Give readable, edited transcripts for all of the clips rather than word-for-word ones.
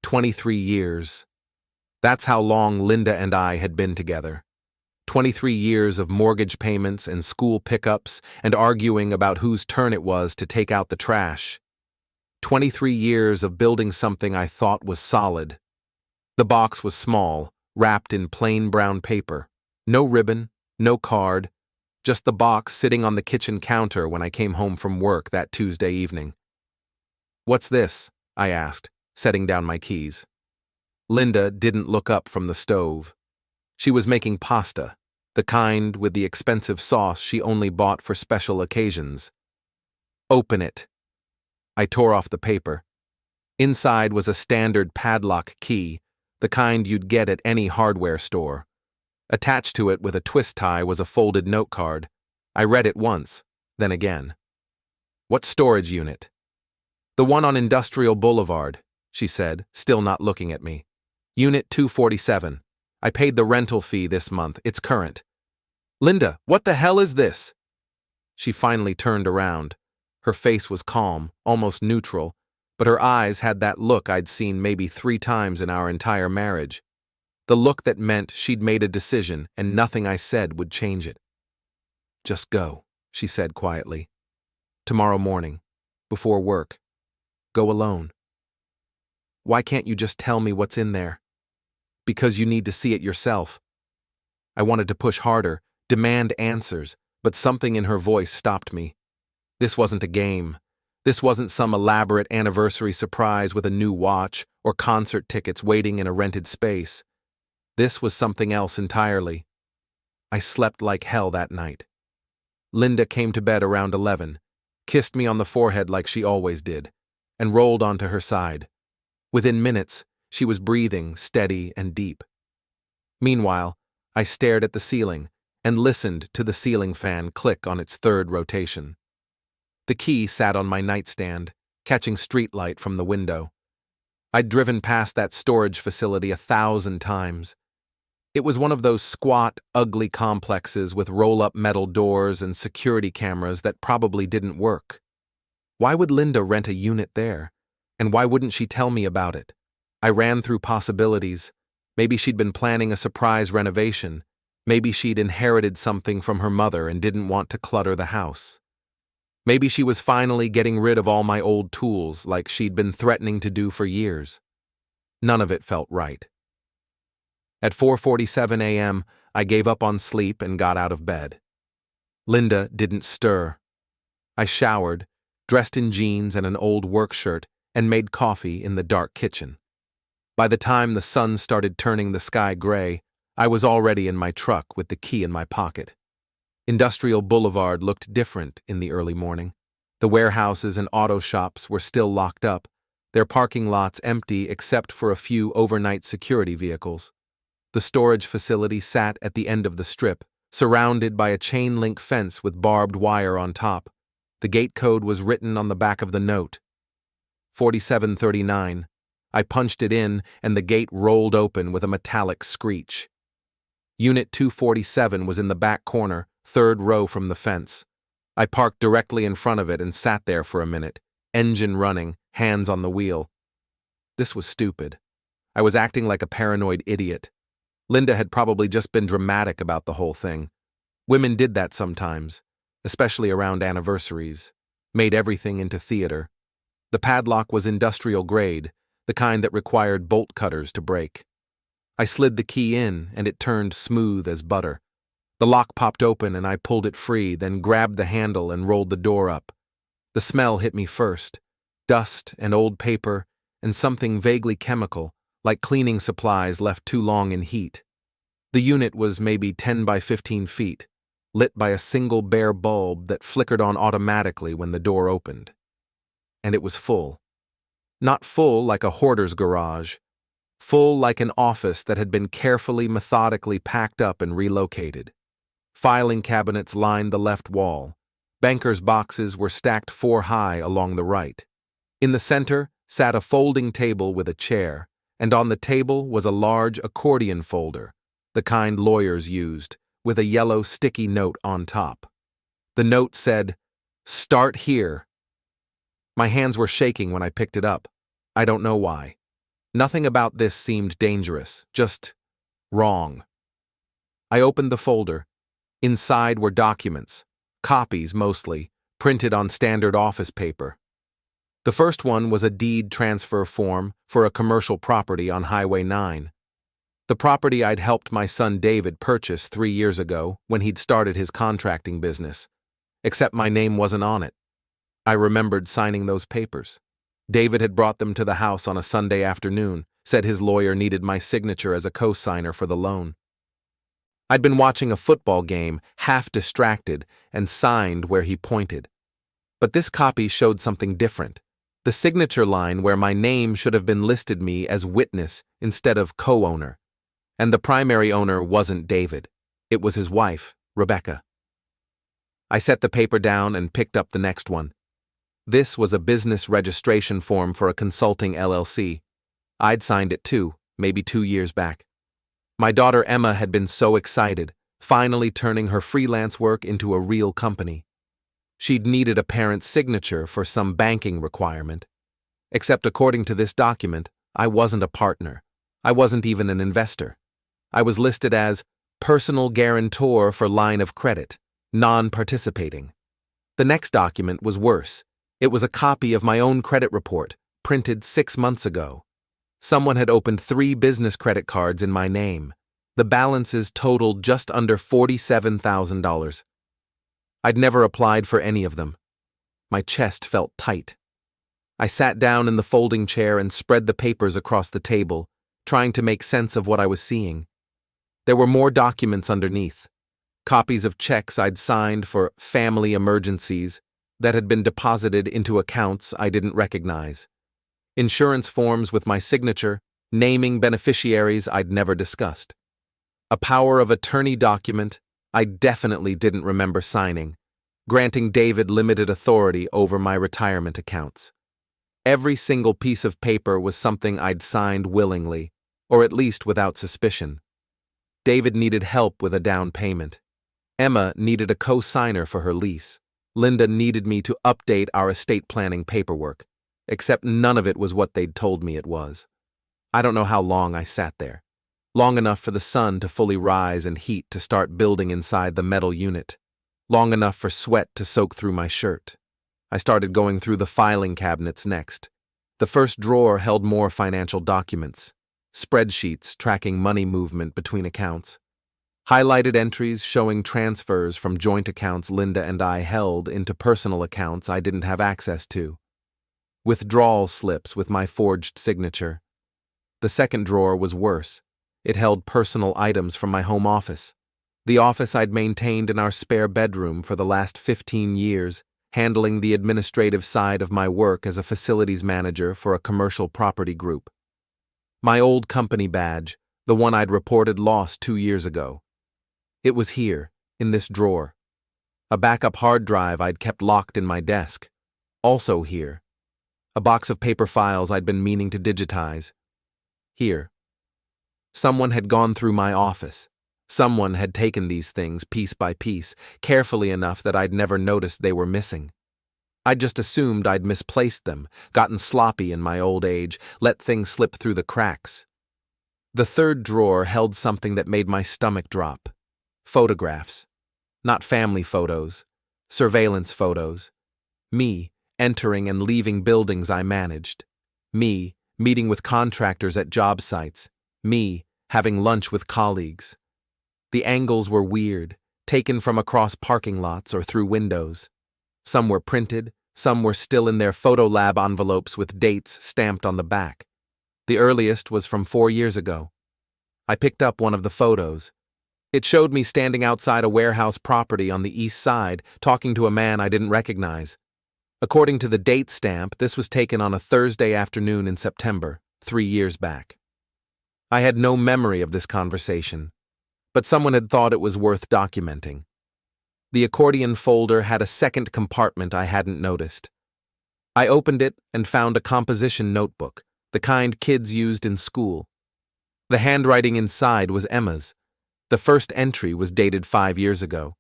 23 years. That's how long Linda and I had been together. 23 years of mortgage payments and school pickups and arguing about whose turn it was to take out the trash. 23 years of building something I thought was solid. The box was small, wrapped in plain brown paper. No ribbon, no card, just the box sitting on the kitchen counter when I came home from work that Tuesday evening. "What's this?" I asked, setting down my keys. Linda didn't look up from the stove. She was making pasta, the kind with the expensive sauce she only bought for special occasions. "Open it." I tore off the paper. Inside was a standard padlock key, the kind you'd get at any hardware store. Attached to it with a twist tie was a folded note card. I read it once, then again. "What storage unit?" "The one on Industrial Boulevard," she said, still not looking at me. "Unit 247. I paid the rental fee this month. It's current." "Linda, what the hell is this?" She finally turned around. Her face was calm, almost neutral, but her eyes had that look I'd seen maybe 3 times in our entire marriage. The look that meant she'd made a decision and nothing I said would change it. "Just go," she said quietly. "Tomorrow morning, before work. Go alone." "Why can't you just tell me what's in there?" "Because you need to see it yourself." I wanted to push harder, demand answers, but something in her voice stopped me. This wasn't a game. This wasn't some elaborate anniversary surprise with a new watch or concert tickets waiting in a rented space. This was something else entirely. I slept like hell that night. Linda came to bed around 11, kissed me on the forehead like she always did, and rolled onto her side. Within minutes, she was breathing steady and deep. Meanwhile, I stared at the ceiling and listened to the ceiling fan click on its 3rd rotation. The key sat on my nightstand, catching streetlight from the window. I'd driven past that storage facility 1,000 times. It was one of those squat, ugly complexes with roll-up metal doors and security cameras that probably didn't work. Why would Linda rent a unit there? And why wouldn't she tell me about it? I ran through possibilities. Maybe she'd been planning a surprise renovation. Maybe she'd inherited something from her mother and didn't want to clutter the house. Maybe she was finally getting rid of all my old tools like she'd been threatening to do for years. None of it felt right. At 4:47 a.m., I gave up on sleep and got out of bed. Linda didn't stir. I showered, dressed in jeans and an old work shirt, and made coffee in the dark kitchen. By the time the sun started turning the sky gray, I was already in my truck with the key in my pocket. Industrial Boulevard looked different in the early morning. The warehouses and auto shops were still locked up, their parking lots empty except for a few overnight security vehicles. The storage facility sat at the end of the strip, surrounded by a chain-link fence with barbed wire on top. The gate code was written on the back of the note. 4739. I punched it in, and the gate rolled open with a metallic screech. Unit 247 was in the back corner, 3rd row from the fence. I parked directly in front of it and sat there for a minute, engine running, hands on the wheel. This was stupid. I was acting like a paranoid idiot. Linda had probably just been dramatic about the whole thing. Women did that sometimes, especially around anniversaries, made everything into theater. The padlock was industrial grade, the kind that required bolt cutters to break. I slid the key in, and it turned smooth as butter. The lock popped open and I pulled it free, then grabbed the handle and rolled the door up. The smell hit me first. Dust and old paper and something vaguely chemical, like cleaning supplies left too long in heat. The unit was maybe 10 by 15 feet, lit by a single bare bulb that flickered on automatically when the door opened. And it was full. Not full like a hoarder's garage. Full like an office that had been carefully, methodically packed up and relocated. Filing cabinets lined the left wall. Bankers' boxes were stacked 4 high along the right. In the center sat a folding table with a chair, and on the table was a large accordion folder, the kind lawyers used, with a yellow sticky note on top. The note said, "Start here." My hands were shaking when I picked it up. I don't know why. Nothing about this seemed dangerous, just wrong. I opened the folder. Inside were documents, copies mostly, printed on standard office paper. The first one was a deed transfer form for a commercial property on Highway 9. The property I'd helped my son David purchase 3 years ago when he'd started his contracting business, except my name wasn't on it. I remembered signing those papers. David had brought them to the house on a Sunday afternoon, said his lawyer needed my signature as a co-signer for the loan. I'd been watching a football game, half distracted, and signed where he pointed. But this copy showed something different. The signature line where my name should have been listed me as witness instead of co-owner. And the primary owner wasn't David. It was his wife, Rebecca. I set the paper down and picked up the next one. This was a business registration form for a consulting LLC. I'd signed it too, maybe 2 years back. My daughter Emma had been so excited, finally turning her freelance work into a real company. She'd needed a parent's signature for some banking requirement. Except according to this document, I wasn't a partner. I wasn't even an investor. I was listed as personal guarantor for line of credit, non-participating. The next document was worse. It was a copy of my own credit report, printed 6 months ago. Someone had opened 3 business credit cards in my name. The balances totaled just under $47,000. I'd never applied for any of them. My chest felt tight. I sat down in the folding chair and spread the papers across the table, trying to make sense of what I was seeing. There were more documents underneath. Copies of checks I'd signed for family emergencies that had been deposited into accounts I didn't recognize. Insurance forms with my signature, naming beneficiaries I'd never discussed. A power of attorney document I definitely didn't remember signing, granting David limited authority over my retirement accounts. Every single piece of paper was something I'd signed willingly, or at least without suspicion. David needed help with a down payment. Emma needed a co-signer for her lease. Linda needed me to update our estate planning paperwork, except none of it was what they'd told me it was. I don't know how long I sat there. Long enough for the sun to fully rise and heat to start building inside the metal unit. Long enough for sweat to soak through my shirt. I started going through the filing cabinets next. The first drawer held more financial documents, spreadsheets tracking money movement between accounts, highlighted entries showing transfers from joint accounts Linda and I held into personal accounts I didn't have access to, withdrawal slips with my forged signature. The second drawer was worse. It held personal items from my home office, the office I'd maintained in our spare bedroom for the last 15 years, handling the administrative side of my work as a facilities manager for a commercial property group. My old company badge, the one I'd reported lost 2 years ago. It was here, in this drawer. A backup hard drive I'd kept locked in my desk. Also here. A box of paper files I'd been meaning to digitize. Here. Someone had gone through my office. Someone had taken these things piece by piece, carefully enough that I'd never noticed they were missing. I'd just assumed I'd misplaced them, gotten sloppy in my old age, let things slip through the cracks. The third drawer held something that made my stomach drop. Photographs. Not family photos. Surveillance photos. Me, entering and leaving buildings I managed. Me, meeting with contractors at job sites. Me, having lunch with colleagues. The angles were weird, taken from across parking lots or through windows. Some were printed, some were still in their photo lab envelopes with dates stamped on the back. The earliest was from 4 years ago. I picked up one of the photos. It showed me standing outside a warehouse property on the east side, talking to a man I didn't recognize. According to the date stamp, this was taken on a Thursday afternoon in September, 3 years back. I had no memory of this conversation, but someone had thought it was worth documenting. The accordion folder had a second compartment I hadn't noticed. I opened it and found a composition notebook, the kind kids used in school. The handwriting inside was Emma's. The first entry was dated 5 years ago.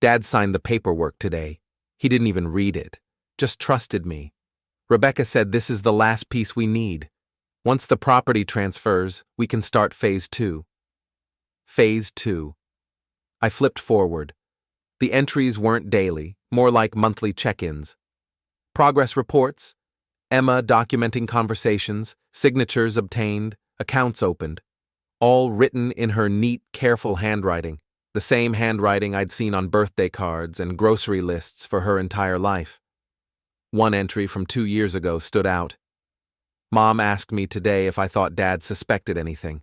Dad signed the paperwork today. He didn't even read it, just trusted me. Rebecca said this is the last piece we need. Once the property transfers, we can start phase 2. Phase 2. I flipped forward. The entries weren't daily, more like monthly check-ins. Progress reports, Emma documenting conversations, signatures obtained, accounts opened, all written in her neat, careful handwriting, the same handwriting I'd seen on birthday cards and grocery lists for her entire life. One entry from 2 years ago stood out. Mom asked me today if I thought Dad suspected anything.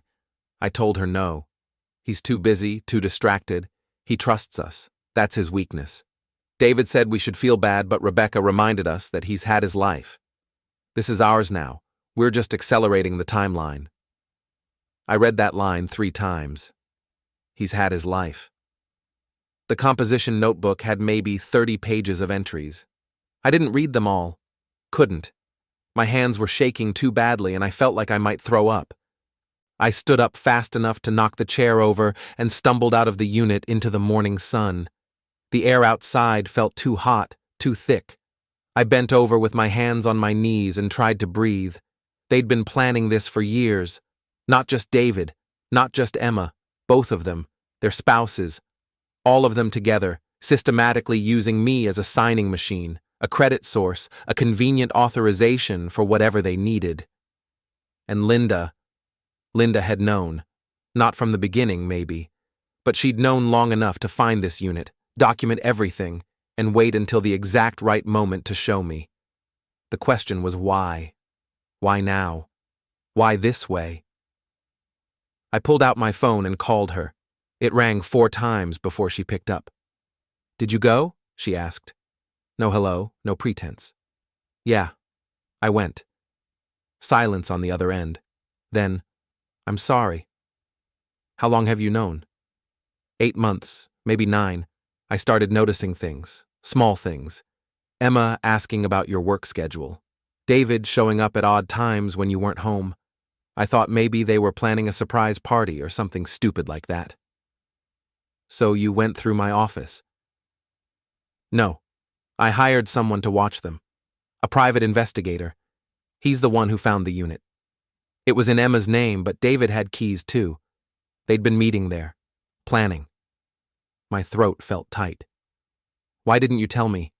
I told her no. He's too busy, too distracted. He trusts us. That's his weakness. David said we should feel bad, but Rebecca reminded us that he's had his life. This is ours now. We're just accelerating the timeline. I read that line 3 times. He's had his life. The composition notebook had maybe 30 pages of entries. I didn't read them all. Couldn't. My hands were shaking too badly and I felt like I might throw up. I stood up fast enough to knock the chair over and stumbled out of the unit into the morning sun. The air outside felt too hot, too thick. I bent over with my hands on my knees and tried to breathe. They'd been planning this for years. Not just David, not just Emma, both of them, their spouses, all of them together, systematically using me as a signing machine, a credit source, a convenient authorization for whatever they needed. And Linda had known. Not from the beginning, maybe, but she'd known long enough to find this unit, document everything, and wait until the exact right moment to show me. The question was why? Why now? Why this way? I pulled out my phone and called her. It rang 4 times before she picked up. "Did you go?" she asked. No hello, no pretense. "Yeah, I went." Silence on the other end. Then, "I'm sorry." "How long have you known?" 8 months, maybe 9. I started noticing things, small things. Emma asking about your work schedule. David showing up at odd times when you weren't home. I thought maybe they were planning a surprise party or something stupid like that. "So you went through my office?" "No. I hired someone to watch them. A private investigator. He's the one who found the unit. It was in Emma's name, but David had keys too. They'd been meeting there. Planning." My throat felt tight. "Why didn't you tell me?"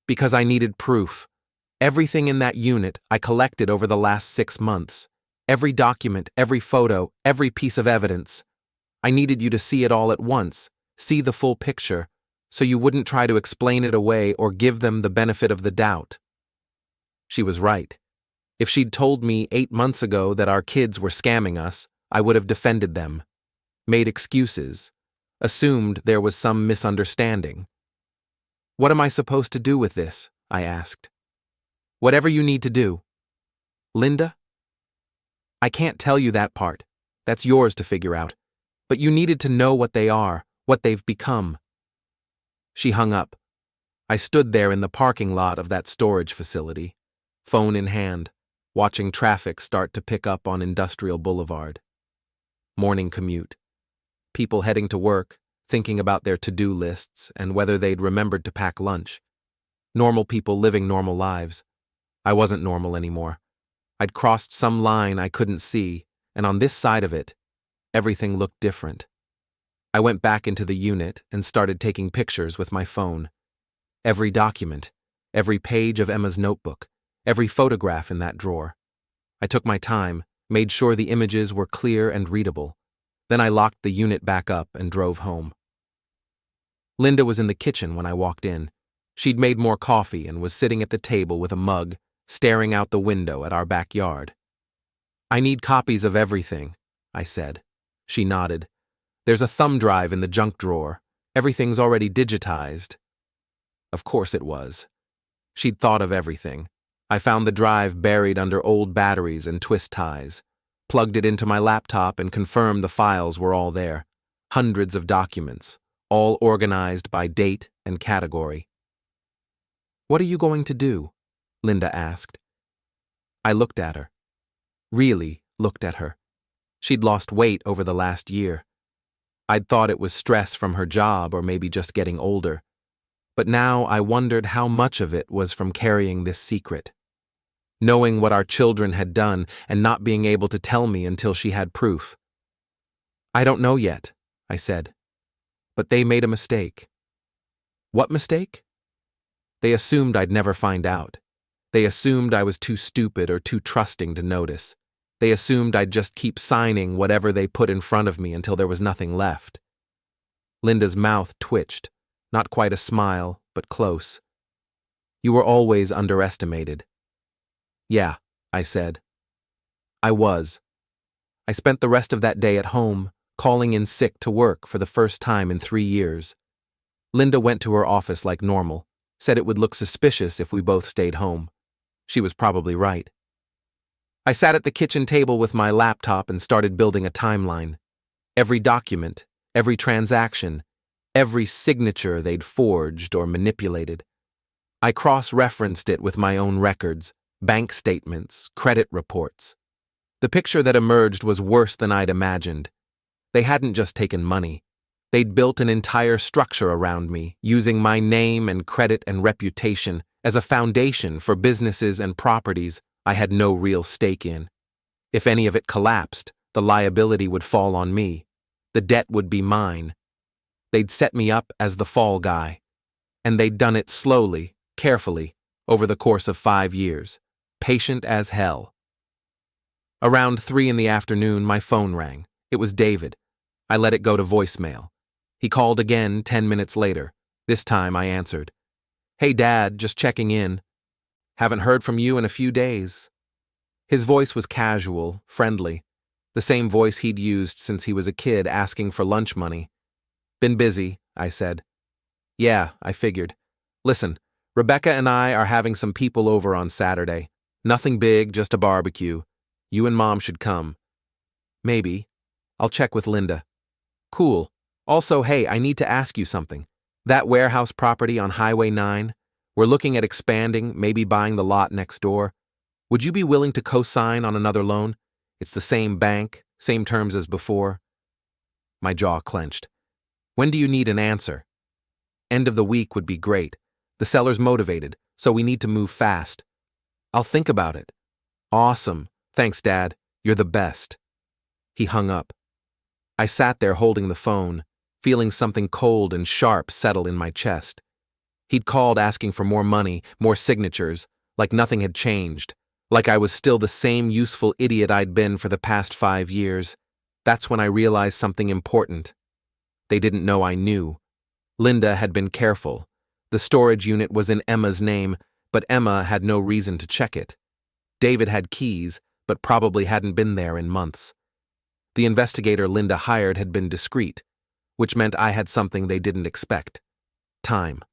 "Because I needed proof. Everything in that unit I collected over the last 6 months. Every document, every photo, every piece of evidence. I needed you to see it all at once, see the full picture, so you wouldn't try to explain it away or give them the benefit of the doubt." She was right. If she'd told me 8 months ago that our kids were scamming us, I would have defended them, made excuses, assumed there was some misunderstanding. "What am I supposed to do with this?" I asked. "Whatever you need to do." "Linda?" "I can't tell you that part. That's yours to figure out. But you needed to know what they are, what they've become." She hung up. I stood there in the parking lot of that storage facility, phone in hand, watching traffic start to pick up on Industrial Boulevard. Morning commute. People heading to work, thinking about their to-do lists and whether they'd remembered to pack lunch. Normal people living normal lives. I wasn't normal anymore. I'd crossed some line I couldn't see, and on this side of it, everything looked different. I went back into the unit and started taking pictures with my phone. Every document, every page of Emma's notebook, every photograph in that drawer. I took my time, made sure the images were clear and readable. Then I locked the unit back up and drove home. Linda was in the kitchen when I walked in. She'd made more coffee and was sitting at the table with a mug, staring out the window at our backyard. "I need copies of everything," I said. She nodded. "There's a thumb drive in the junk drawer. Everything's already digitized." Of course it was. She'd thought of everything. I found the drive buried under old batteries and twist ties, plugged it into my laptop and confirmed the files were all there. Hundreds of documents, all organized by date and category. "What are you going to do?" Linda asked. I looked at her. Really looked at her. She'd lost weight over the last year. I'd thought it was stress from her job or maybe just getting older. But now I wondered how much of it was from carrying this secret. knowing what our children had done and not being able to tell me until she had proof. "I don't know yet," I said. "But they made a mistake." "What mistake?" "They assumed I'd never find out. They assumed I was too stupid or too trusting to notice. They assumed I'd just keep signing whatever they put in front of me until there was nothing left." Linda's mouth twitched, not quite a smile, but close. "You were always underestimated." "Yeah," I said. "I was." I spent the rest of that day at home, calling in sick to work for the first time in 3 years. Linda went to her office like normal, said it would look suspicious if we both stayed home. She was probably right. I sat at the kitchen table with my laptop and started building a timeline. Every document, every transaction, every signature they'd forged or manipulated. I cross-referenced it with my own records, bank statements, credit reports. The picture that emerged was worse than I'd imagined. They hadn't just taken money. They'd built an entire structure around me, using my name and credit and reputation as a foundation for businesses and properties I had no real stake in. If any of it collapsed, the liability would fall on me. The debt would be mine. They'd set me up as the fall guy. And they'd done it slowly, carefully, over the course of 5 years. Patient as hell. Around 3 in the afternoon, my phone rang. It was David. I let it go to voicemail. He called again 10 minutes later. This time I answered. "Hey, Dad, just checking in. Haven't heard from you in a few days." His voice was casual, friendly, the same voice he'd used since he was a kid asking for lunch money. "Been busy," I said. "Yeah, I figured. Listen, Rebecca and I are having some people over on Saturday. Nothing big, just a barbecue. You and Mom should come." "Maybe. I'll check with Linda." "Cool. Also, hey, I need to ask you something. That warehouse property on Highway 9, we're looking at expanding, maybe buying the lot next door. Would you be willing to co-sign on another loan? It's the same bank, same terms as before." My jaw clenched. "When do you need an answer?" "End of the week would be great. The seller's motivated, so we need to move fast." "I'll think about it." "Awesome. Thanks, Dad. You're the best." He hung up. I sat there holding the phone, feeling something cold and sharp settle in my chest. He'd called asking for more money, more signatures, like nothing had changed, like I was still the same useful idiot I'd been for the past 5 years. That's when I realized something important. They didn't know I knew. Linda had been careful. The storage unit was in Emma's name, but Emma had no reason to check it. David had keys, but probably hadn't been there in months. The investigator Linda hired had been discreet, which meant I had something they didn't expect. Time.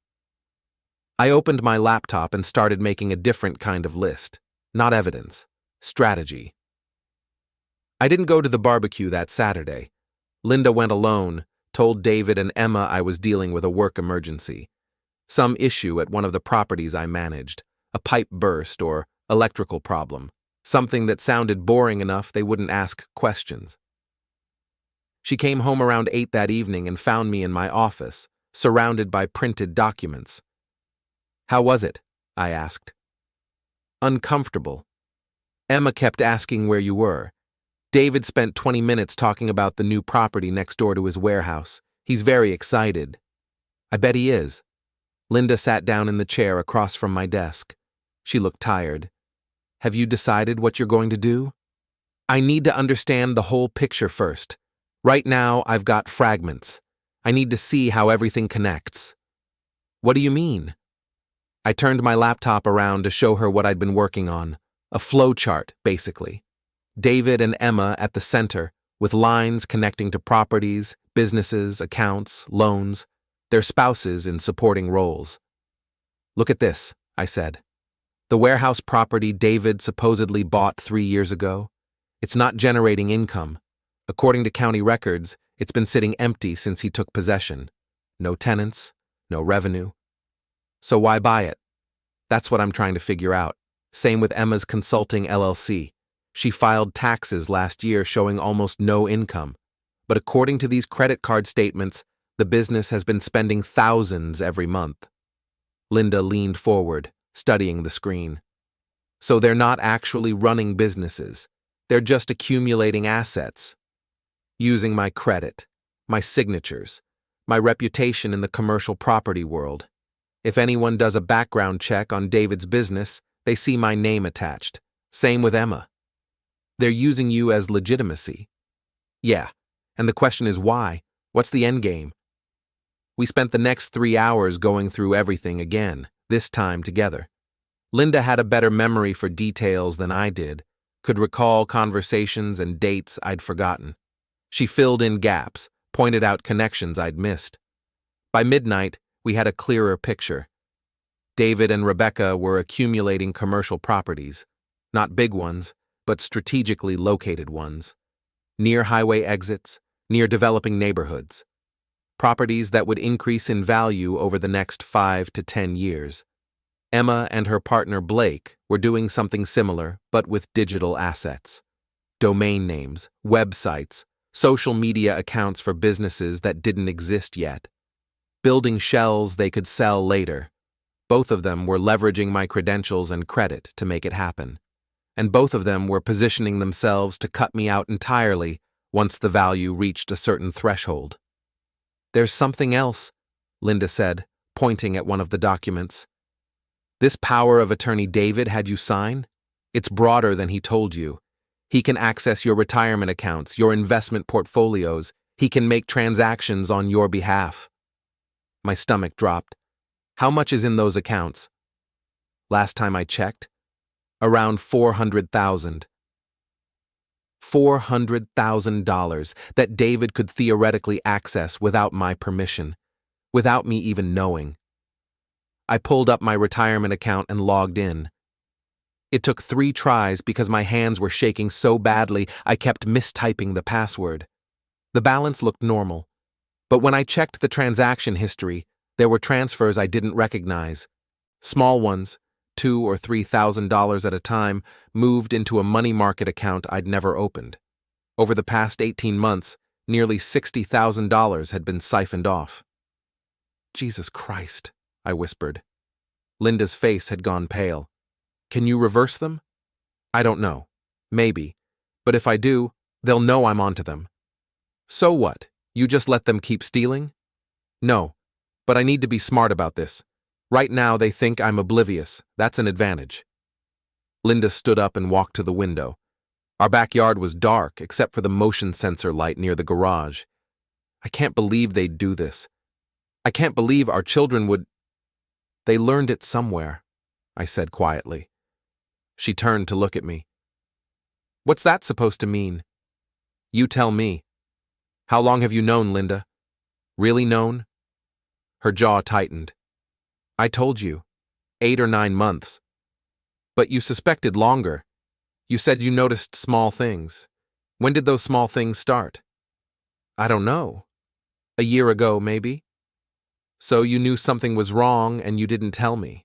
I opened my laptop and started making a different kind of list. Not evidence. Strategy. I didn't go to the barbecue that Saturday. Linda went alone, told David and Emma I was dealing with a work emergency. Some issue at one of the properties I managed. A pipe burst or electrical problem. Something that sounded boring enough they wouldn't ask questions. She came home around 8 that evening and found me in my office, surrounded by printed documents. "How was it?" I asked. "Uncomfortable. Emma kept asking where you were. David spent 20 minutes talking about the new property next door to his warehouse. He's very excited." "I bet he is." Linda sat down in the chair across from my desk. She looked tired. "Have you decided what you're going to do?" "I need to understand the whole picture first. Right now, I've got fragments. I need to see how everything connects." "What do you mean?" I turned my laptop around to show her what I'd been working on. A flowchart, basically. David and Emma at the center, with lines connecting to properties, businesses, accounts, loans, their spouses in supporting roles. "Look at this," I said. "The warehouse property David supposedly bought 3 years ago. It's not generating income. According to county records, it's been sitting empty since he took possession. No tenants, no revenue. So why buy it? That's what I'm trying to figure out. Same with Emma's Consulting LLC. She filed taxes last year showing almost no income. But according to these credit card statements, the business has been spending thousands every month." Linda leaned forward, studying the screen. So they're not actually running businesses. They're just accumulating assets, using my credit, my signatures, my reputation in the commercial property world. If anyone does a background check on David's business, they see my name attached. Same with Emma. They're using you as legitimacy. Yeah, and the question is why? What's the end game? We spent the next 3 hours going through everything again, this time together. Linda had a better memory for details than I did, could recall conversations and dates I'd forgotten. She filled in gaps, pointed out connections I'd missed. By midnight, we had a clearer picture. David and Rebecca were accumulating commercial properties, not big ones, but strategically located ones, near highway exits, near developing neighborhoods. Properties that would increase in value over the next 5 to 10 years. Emma and her partner Blake were doing something similar, but with digital assets. Domain names, websites, social media accounts for businesses that didn't exist yet. Building shells they could sell later. Both of them were leveraging my credentials and credit to make it happen. And both of them were positioning themselves to cut me out entirely once the value reached a certain threshold. There's something else, Linda said, pointing at one of the documents. This power of attorney David had you sign? It's broader than he told you. He can access your retirement accounts, your investment portfolios. He can make transactions on your behalf. My stomach dropped. How much is in those accounts? Last time I checked, around $400,000. $400,000 that David could theoretically access without my permission, without me even knowing. I pulled up my retirement account and logged in. It took 3 tries because my hands were shaking so badly I kept mistyping the password. The balance looked normal, but when I checked the transaction history, there were transfers I didn't recognize. Small ones, $2,000 or $3,000 at a time, moved into a money market account I'd never opened. Over the past 18 months, nearly $60,000 had been siphoned off. Jesus Christ, I whispered. Linda's face had gone pale. Can you reverse them? I don't know. Maybe. But if I do, they'll know I'm onto them. So what? You just let them keep stealing? No. But I need to be smart about this. Right now they think I'm oblivious. That's an advantage. Linda stood up and walked to the window. Our backyard was dark except for the motion sensor light near the garage. I can't believe they'd do this. I can't believe our children would... They learned it somewhere, I said quietly. She turned to look at me. What's that supposed to mean? You tell me. How long have you known, Linda? Really known? Her jaw tightened. I told you. 8 or 9 months. But you suspected longer. You said you noticed small things. When did those small things start? I don't know. A year ago, maybe? So you knew something was wrong and you didn't tell me.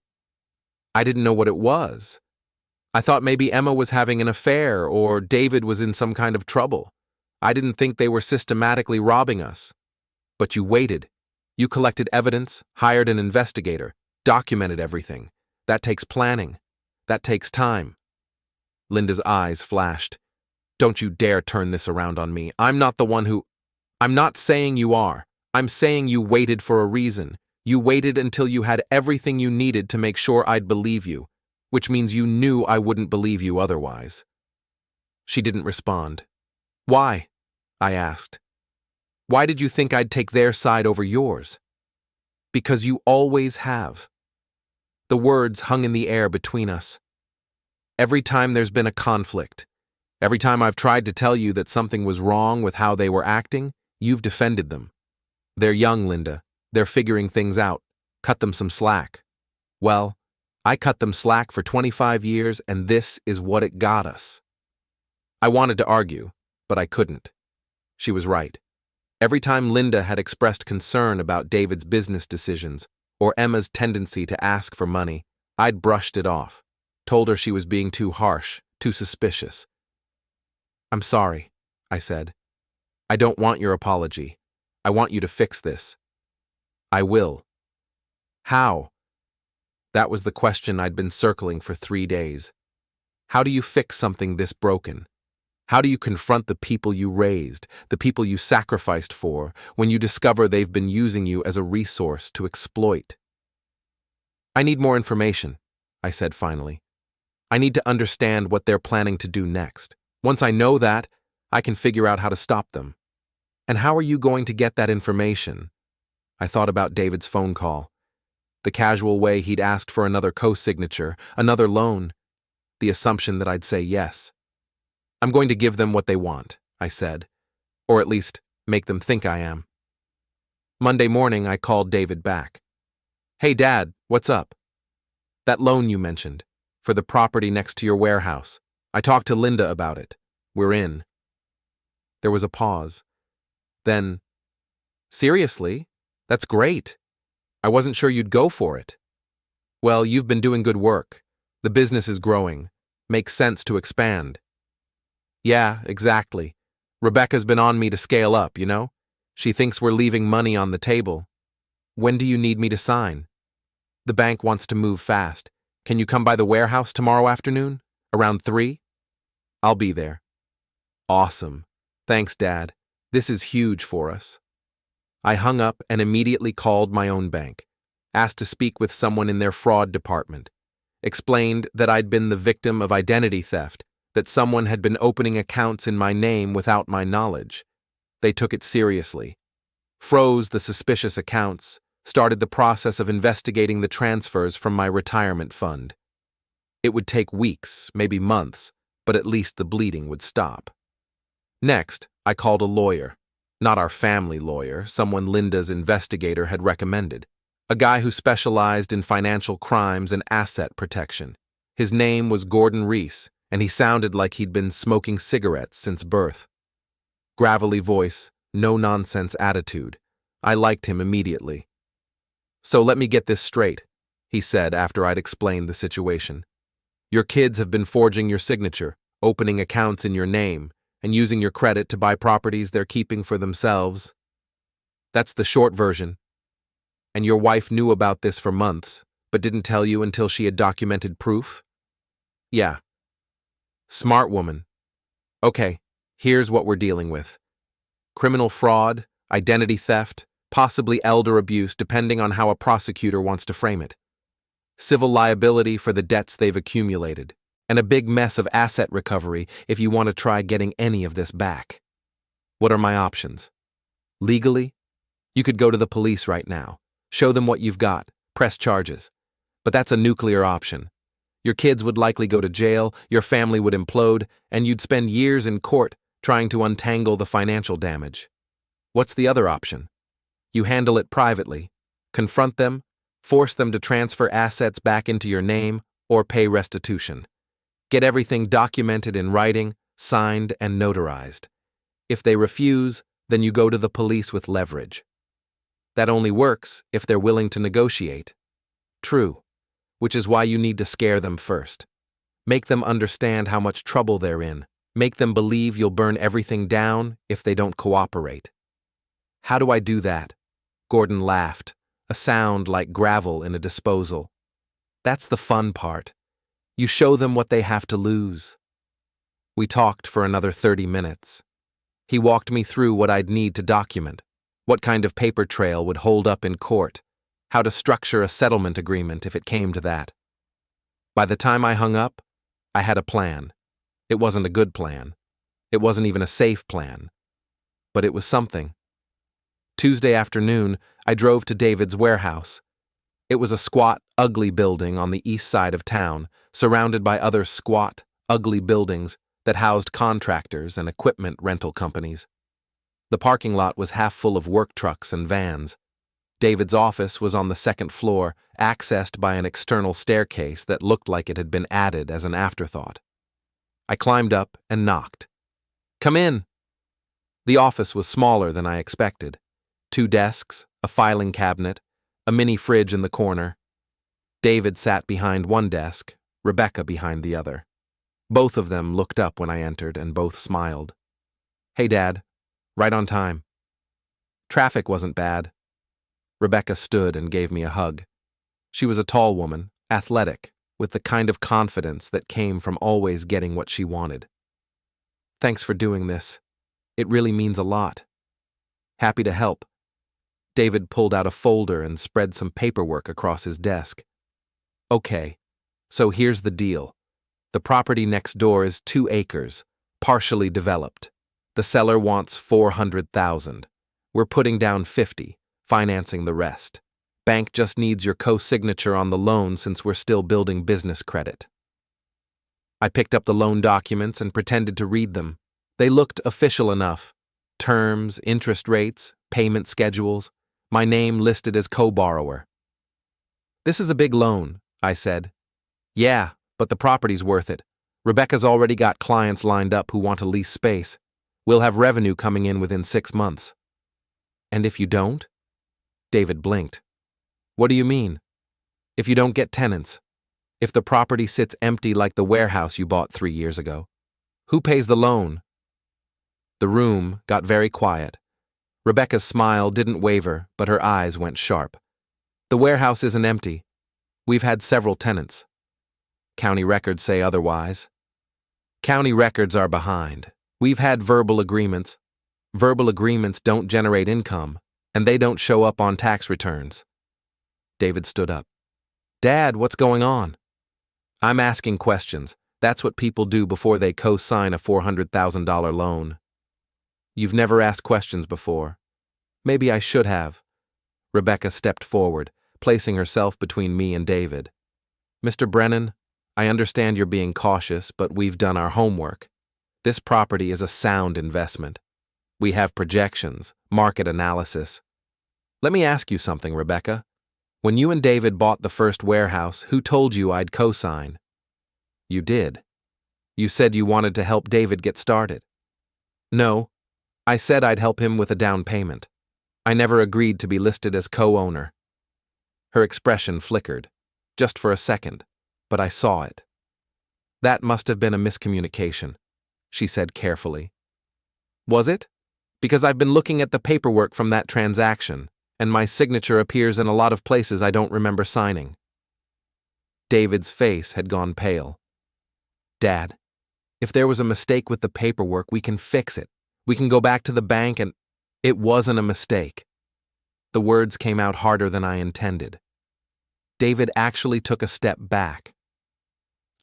I didn't know what it was. I thought maybe Emma was having an affair or David was in some kind of trouble. I didn't think they were systematically robbing us. But you waited. You collected evidence, hired an investigator, documented everything. That takes planning. That takes time. Linda's eyes flashed. Don't you dare turn this around on me. I'm not the one who... I'm not saying you are. I'm saying you waited for a reason. You waited until you had everything you needed to make sure I'd believe you, which means you knew I wouldn't believe you otherwise. She didn't respond. Why? I asked. Why did you think I'd take their side over yours? Because you always have. The words hung in the air between us. Every time there's been a conflict, every time I've tried to tell you that something was wrong with how they were acting, you've defended them. They're young, Linda. They're figuring things out. Cut them some slack. Well, I cut them slack for 25 years, and this is what it got us. I wanted to argue, but I couldn't. She was right. Every time Linda had expressed concern about David's business decisions or Emma's tendency to ask for money, I'd brushed it off, told her she was being too harsh, too suspicious. I'm sorry, I said. I don't want your apology. I want you to fix this. I will. How? That was the question I'd been circling for 3 days. How do you fix something this broken? How do you confront the people you raised, the people you sacrificed for, when you discover they've been using you as a resource to exploit? I need more information, I said finally. I need to understand what they're planning to do next. Once I know that, I can figure out how to stop them. And how are you going to get that information? I thought about David's phone call. The casual way he'd asked for another co-signature, another loan. The assumption that I'd say yes. I'm going to give them what they want, I said. Or at least, make them think I am. Monday morning, I called David back. Hey, Dad, what's up? That loan you mentioned, for the property next to your warehouse. I talked to Linda about it. We're in. There was a pause. Then, seriously? That's great. I wasn't sure you'd go for it. Well, you've been doing good work. The business is growing. Makes sense to expand. Yeah, exactly. Rebecca's been on me to scale up, you know? She thinks we're leaving money on the table. When do you need me to sign? The bank wants to move fast. Can you come by the warehouse tomorrow afternoon? Around 3? I'll be there. Awesome. Thanks, Dad. This is huge for us. I hung up and immediately called my own bank, asked to speak with someone in their fraud department, explained that I'd been the victim of identity theft, that someone had been opening accounts in my name without my knowledge. They took it seriously, froze the suspicious accounts, started the process of investigating the transfers from my retirement fund. It would take weeks, maybe months, but at least the bleeding would stop. Next, I called a lawyer. Not our family lawyer, someone Linda's investigator had recommended. A guy who specialized in financial crimes and asset protection. His name was Gordon Reese, and he sounded like he'd been smoking cigarettes since birth. Gravelly voice, no-nonsense attitude. I liked him immediately. So let me get this straight, he said after I'd explained the situation. Your kids have been forging your signature, opening accounts in your name, and using your credit to buy properties they're keeping for themselves. That's the short version. And your wife knew about this for months, but didn't tell you until she had documented proof? Yeah. Smart woman. Okay, here's what we're dealing with. Criminal fraud, identity theft, possibly elder abuse depending on how a prosecutor wants to frame it. Civil liability for the debts they've accumulated. And a big mess of asset recovery if you want to try getting any of this back. What are my options? Legally? You could go to the police right now, show them what you've got, press charges. But that's a nuclear option. Your kids would likely go to jail, your family would implode, and you'd spend years in court trying to untangle the financial damage. What's the other option? You handle it privately, confront them, force them to transfer assets back into your name, or pay restitution. Get everything documented in writing, signed, and notarized. If they refuse, then you go to the police with leverage. That only works if they're willing to negotiate. True, which is why you need to scare them first. Make them understand how much trouble they're in. Make them believe you'll burn everything down if they don't cooperate. How do I do that? Gordon laughed, a sound like gravel in a disposal. That's the fun part. You show them what they have to lose. We talked for another 30 minutes. He walked me through what I'd need to document, what kind of paper trail would hold up in court, how to structure a settlement agreement if it came to that. By the time I hung up, I had a plan. It wasn't a good plan. It wasn't even a safe plan. But it was something. Tuesday afternoon, I drove to David's warehouse. It was a squat, ugly building on the east side of town, surrounded by other squat, ugly buildings that housed contractors and equipment rental companies. The parking lot was half full of work trucks and vans. David's office was on the second floor, accessed by an external staircase that looked like it had been added as an afterthought. I climbed up and knocked. Come in. The office was smaller than I expected. 2 desks, a filing cabinet, a mini fridge in the corner. David sat behind one desk, Rebecca behind the other. Both of them looked up when I entered and both smiled. Hey, Dad. Right on time. Traffic wasn't bad. Rebecca stood and gave me a hug. She was a tall woman, athletic, with the kind of confidence that came from always getting what she wanted. "Thanks for doing this. It really means a lot." "Happy to help." David pulled out a folder and spread some paperwork across his desk. "Okay, so here's the deal. The property next door is 2 acres, partially developed. The seller wants $400,000. We're putting down 50, financing the rest. Bank just needs your co-signature on the loan since we're still building business credit." I picked up the loan documents and pretended to read them. They looked official enough. Terms, interest rates, payment schedules, my name listed as co-borrower. "This is a big loan," I said. "Yeah, but the property's worth it. Rebecca's already got clients lined up who want to lease space. We'll have revenue coming in within 6 months." "And if you don't?" David blinked. "What do you mean?" "If you don't get tenants. If the property sits empty like the warehouse you bought 3 years ago. Who pays the loan?" The room got very quiet. Rebecca's smile didn't waver, but her eyes went sharp. "The warehouse isn't empty. We've had several tenants. County records say otherwise." "County records are behind. We've had verbal agreements. Verbal agreements don't generate income, and they don't show up on tax returns." David stood up. "Dad, what's going on?" "I'm asking questions. That's what people do before they co-sign a $400,000 loan." "You've never asked questions before." "Maybe I should have." Rebecca stepped forward, placing herself between me and David. "Mr. Brennan, I understand you're being cautious, but we've done our homework. This property is a sound investment. We have projections, market analysis. Let me ask you something, Rebecca. When you and David bought the first warehouse, who told you I'd co-sign?" "You did. You said you wanted to help David get started." "No, I said I'd help him with a down payment. I never agreed to be listed as co-owner." Her expression flickered, just for a second, but I saw it. "That must have been a miscommunication," she said carefully. "Was it? Because I've been looking at the paperwork from that transaction, and my signature appears in a lot of places I don't remember signing." David's face had gone pale. "Dad, if there was a mistake with the paperwork, we can fix it. We can go back to the bank and—" "It wasn't a mistake." The words came out harder than I intended. David actually took a step back.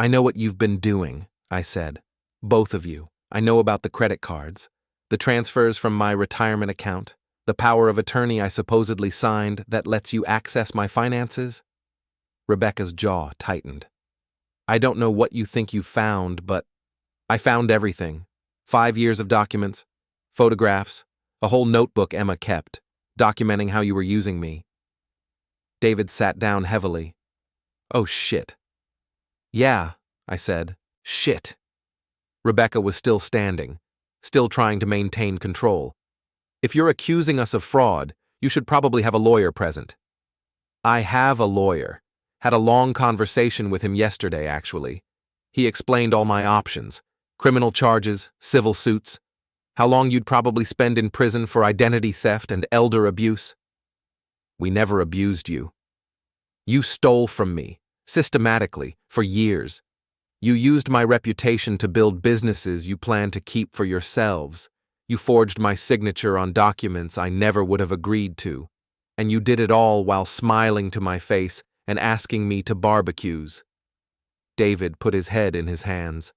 "I know what you've been doing," I said. "Both of you. I know about the credit cards, the transfers from my retirement account, the power of attorney I supposedly signed that lets you access my finances." Rebecca's jaw tightened. "I don't know what you think you found, but I found everything. 5 years of documents, photographs, a whole notebook Emma kept, documenting how you were using me." David sat down heavily. "Oh, shit." "Yeah," I said. "Shit." Rebecca was still standing, still trying to maintain control. "If you're accusing us of fraud, you should probably have a lawyer present." "I have a lawyer. Had a long conversation with him yesterday, actually. He explained all my options. Criminal charges, civil suits, how long you'd probably spend in prison for identity theft and elder abuse." "We never abused you. You stole from me, systematically, for years. You used my reputation to build businesses you plan to keep for yourselves. You forged my signature on documents I never would have agreed to. And you did it all while smiling to my face and asking me to barbecues." David put his head in his hands.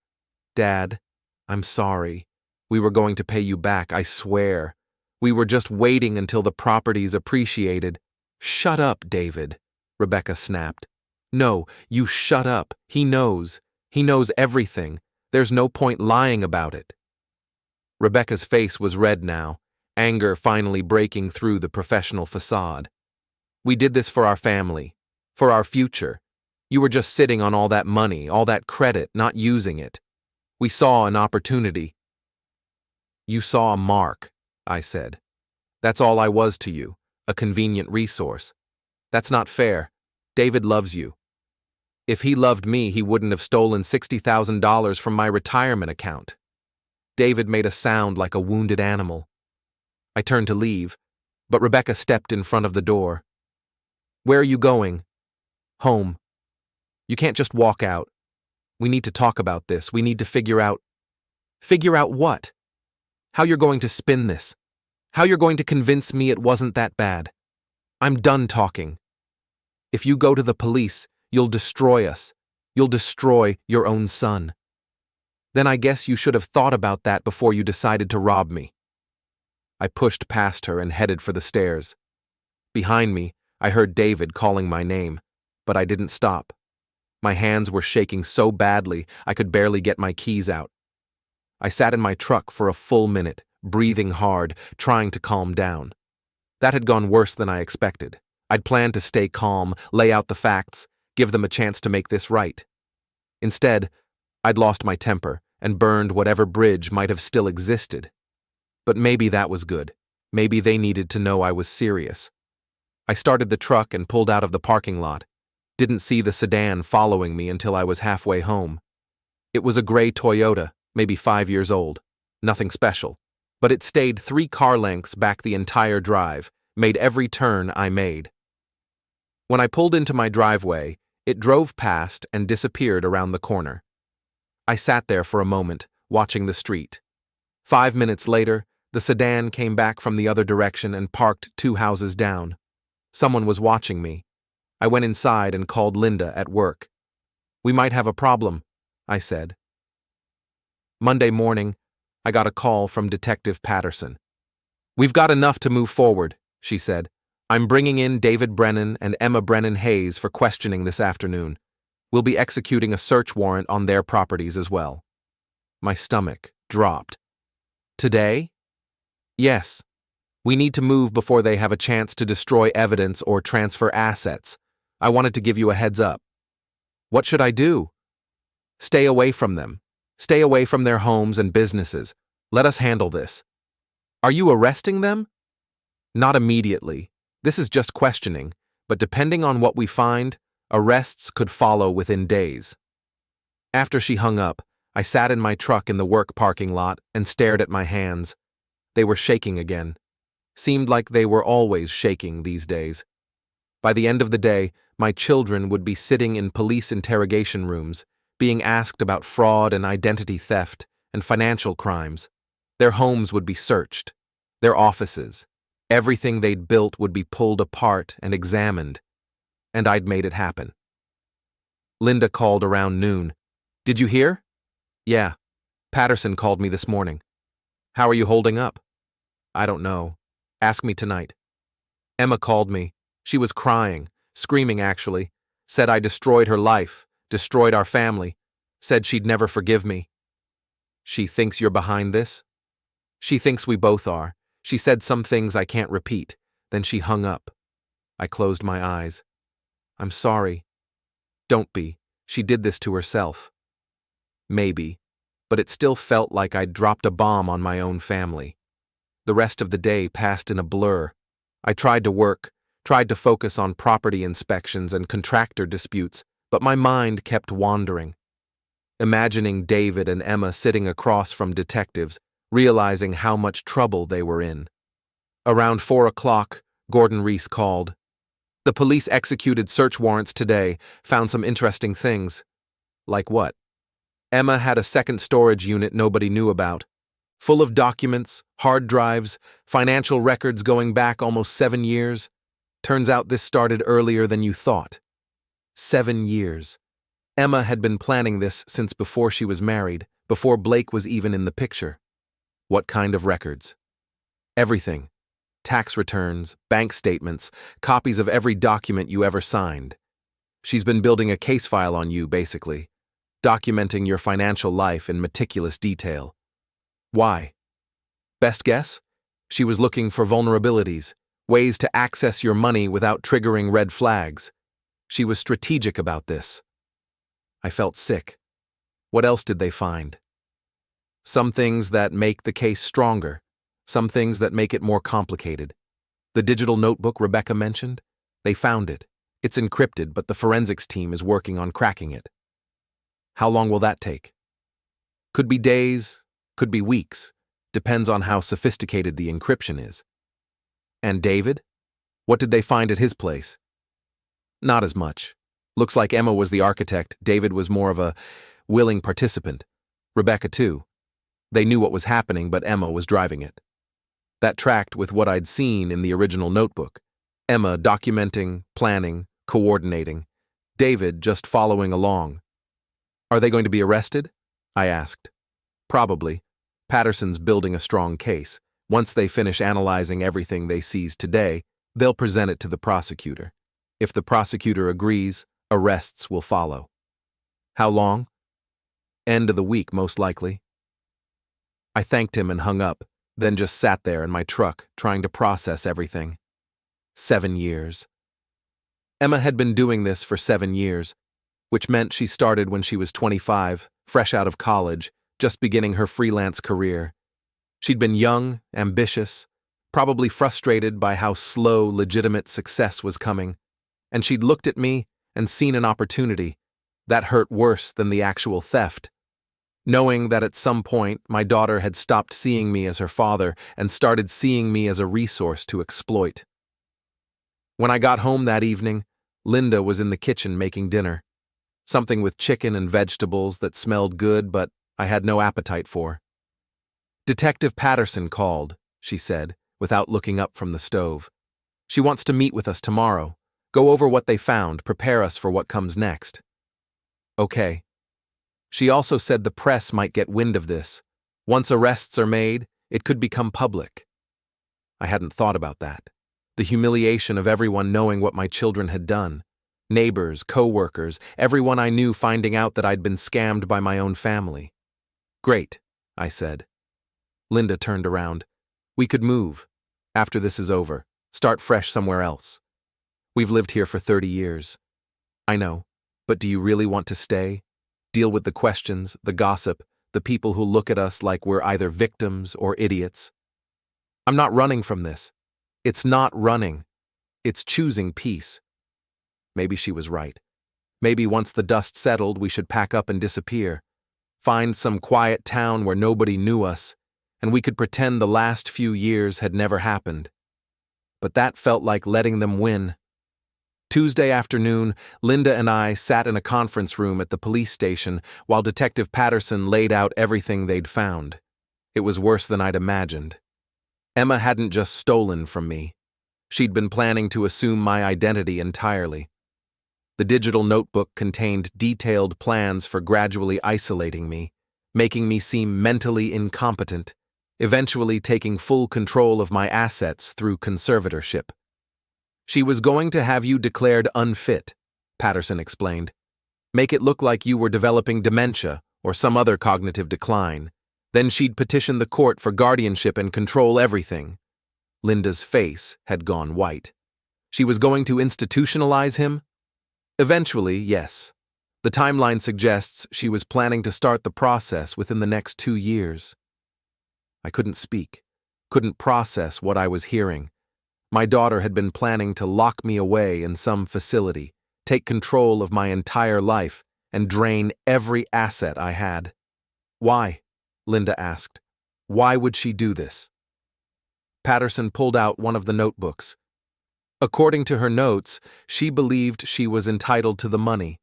"Dad, I'm sorry. We were going to pay you back, I swear. We were just waiting until the property's appreciated." "Shut up, David," Rebecca snapped. "No, you shut up. He knows. He knows everything. There's no point lying about it." Rebecca's face was red now, anger finally breaking through the professional facade. "We did this for our family, for our future. You were just sitting on all that money, all that credit, not using it. We saw an opportunity." "You saw a mark," I said. "That's all I was to you, a convenient resource. That's not fair. David loves you. If he loved me, he wouldn't have stolen $60,000 from my retirement account." David made a sound like a wounded animal. I turned to leave, but Rebecca stepped in front of the door. "Where are you going?" "Home." You can't just walk out. We need to talk about this. We need to figure out. Figure out what? How you're going to spin this. How you're going to convince me it wasn't that bad. I'm done talking. If you go to the police, you'll destroy us. You'll destroy your own son. Then I guess you should have thought about that before you decided to rob me. I pushed past her and headed for the stairs. Behind me, I heard David calling my name, but I didn't stop. My hands were shaking so badly I could barely get my keys out. I sat in my truck for a full minute, breathing hard, trying to calm down. That had gone worse than I expected. I'd planned to stay calm, lay out the facts, give them a chance to make this right. Instead, I'd lost my temper and burned whatever bridge might have still existed. But maybe that was good. Maybe they needed to know I was serious. I started the truck and pulled out of the parking lot. Didn't see the sedan following me until I was halfway home. It was a gray Toyota, maybe 5 years old. Nothing special. But it stayed 3 car lengths back the entire drive, made every turn I made. When I pulled into my driveway, it drove past and disappeared around the corner. I sat there for a moment, watching the street. 5 minutes later, the sedan came back from the other direction and parked 2 houses down. Someone was watching me. I went inside and called Linda at work. "We might have a problem," I said. Monday morning, I got a call from Detective Patterson. "We've got enough to move forward," she said. "I'm bringing in David Brennan and Emma Brennan Hayes for questioning this afternoon. We'll be executing a search warrant on their properties as well." My stomach dropped. "Today?" "Yes. We need to move before they have a chance to destroy evidence or transfer assets. I wanted to give you a heads up." "What should I do?" "Stay away from them. Stay away from their homes and businesses. Let us handle this." "Are you arresting them?" "Not immediately. This is just questioning, but depending on what we find, arrests could follow within days." After she hung up, I sat in my truck in the work parking lot and stared at my hands. They were shaking again. Seemed like they were always shaking these days. By the end of the day, my children would be sitting in police interrogation rooms, being asked about fraud and identity theft and financial crimes. Their homes would be searched. Their offices. Everything they'd built would be pulled apart and examined. And I'd made it happen. Linda called around noon. "Did you hear?" "Yeah. Patterson called me this morning." "How are you holding up?" "I don't know. Ask me tonight." Emma called me. She was crying, screaming actually. Said I destroyed her life, destroyed our family. Said she'd never forgive me. "She thinks you're behind this?" "She thinks we both are. She said some things I can't repeat. Then she hung up." I closed my eyes. "I'm sorry." "Don't be. She did this to herself." "Maybe. But it still felt like I'd dropped a bomb on my own family." The rest of the day passed in a blur. I tried to work, tried to focus on property inspections and contractor disputes, but my mind kept wandering. Imagining David and Emma sitting across from detectives, realizing how much trouble they were in. Around 4 o'clock, Gordon Reese called. "The police executed search warrants today, found some interesting things." "Like what?" "Emma had a second storage unit nobody knew about. Full of documents, hard drives, financial records going back almost 7 years. Turns out this started earlier than you thought. 7 years. Emma had been planning this since before she was married, before Blake was even in the picture." "What kind of records?" "Everything. Tax returns, bank statements, copies of every document you ever signed. She's been building a case file on you, basically, documenting your financial life in meticulous detail." "Why?" "Best guess? She was looking for vulnerabilities, ways to access your money without triggering red flags. She was strategic about this." I felt sick. What else did they find? "Some things that make the case stronger, some things that make it more complicated. The digital notebook Rebecca mentioned? They found it. It's encrypted, but the forensics team is working on cracking it." "How long will that take?" "Could be days, could be weeks. Depends on how sophisticated the encryption is." "And David? What did they find at his place?" "Not as much. Looks like Emma was the architect, David was more of a willing participant. Rebecca, too. They knew what was happening, but Emma was driving it. That tracked with what I'd seen in the original notebook. Emma documenting, planning, coordinating. David just following along. Are they going to be arrested? I asked. Probably. Patterson's building a strong case. Once they finish analyzing everything they seized today, they'll present it to the prosecutor. If the prosecutor agrees, arrests will follow. How long? End of the week, most likely. I thanked him and hung up, then just sat there in my truck, trying to process everything. 7 years. Emma had been doing this for 7 years, which meant she started when she was 25, fresh out of college, just beginning her freelance career. She'd been young, ambitious, probably frustrated by how slow, legitimate success was coming, and she'd looked at me and seen an opportunity. That hurt worse than the actual theft. Knowing that at some point my daughter had stopped seeing me as her father and started seeing me as a resource to exploit. When I got home that evening, Linda was in the kitchen making dinner. Something with chicken and vegetables that smelled good but I had no appetite for. Detective Patterson called, she said, without looking up from the stove. She wants to meet with us tomorrow, go over what they found, prepare us for what comes next. Okay. She also said the press might get wind of this. Once arrests are made, it could become public. I hadn't thought about that. The humiliation of everyone knowing what my children had done. Neighbors, co-workers, everyone I knew finding out that I'd been scammed by my own family. Great, I said. Linda turned around. We could move. After this is over, start fresh somewhere else. We've lived here for 30 years. I know, but do you really want to stay? Deal with the questions, the gossip, the people who look at us like we're either victims or idiots? I'm not running from this. It's not running. It's choosing peace. Maybe she was right. Maybe once the dust settled, we should pack up and disappear. Find some quiet town where nobody knew us, and we could pretend the last few years had never happened. But that felt like letting them win. Tuesday afternoon, Linda and I sat in a conference room at the police station while Detective Patterson laid out everything they'd found. It was worse than I'd imagined. Emma hadn't just stolen from me. She'd been planning to assume my identity entirely. The digital notebook contained detailed plans for gradually isolating me, making me seem mentally incompetent, eventually taking full control of my assets through conservatorship. She was going to have you declared unfit, Patterson explained. Make it look like you were developing dementia or some other cognitive decline. Then she'd petition the court for guardianship and control everything. Linda's face had gone white. She was going to institutionalize him? Eventually, yes. The timeline suggests she was planning to start the process within the next 2 years. I couldn't speak, couldn't process what I was hearing. My daughter had been planning to lock me away in some facility, take control of my entire life, and drain every asset I had. Why? Linda asked. Why would she do this? Patterson pulled out one of the notebooks. According to her notes, she believed she was entitled to the money,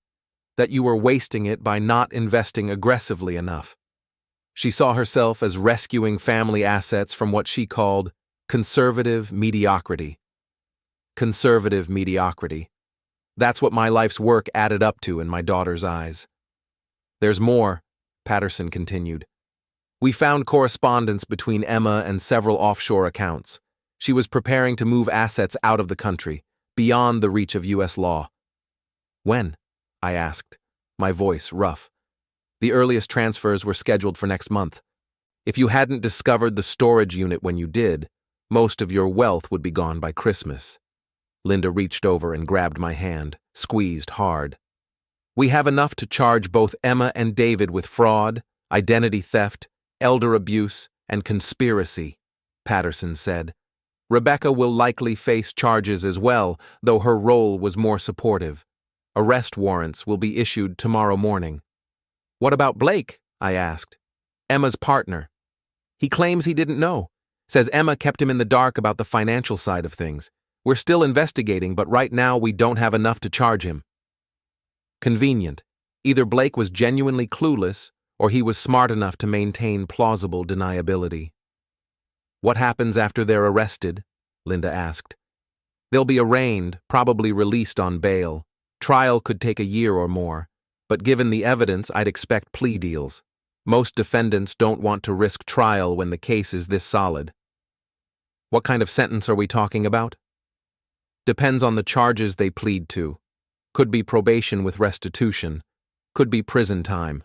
that you were wasting it by not investing aggressively enough. She saw herself as rescuing family assets from what she called conservative mediocrity. Conservative mediocrity. That's what my life's work added up to in my daughter's eyes. There's more, Patterson continued. We found correspondence between Emma and several offshore accounts. She was preparing to move assets out of the country, beyond the reach of U.S. law. When? I asked, my voice rough. The earliest transfers were scheduled for next month. If you hadn't discovered the storage unit when you did, most of your wealth would be gone by Christmas. Linda reached over and grabbed my hand, squeezed hard. We have enough to charge both Emma and David with fraud, identity theft, elder abuse, and conspiracy, Patterson said. Rebecca will likely face charges as well, though her role was more supportive. Arrest warrants will be issued tomorrow morning. What about Blake? I asked. Emma's partner. He claims he didn't know. Says Emma kept him in the dark about the financial side of things. We're still investigating, but right now we don't have enough to charge him. Convenient. Either Blake was genuinely clueless, or he was smart enough to maintain plausible deniability. "What happens after they're arrested?" Linda asked. "They'll be arraigned, probably released on bail. Trial could take a year or more, but given the evidence, I'd expect plea deals. Most defendants don't want to risk trial when the case is this solid." "What kind of sentence are we talking about?" "Depends on the charges they plead to. Could be probation with restitution. Could be prison time.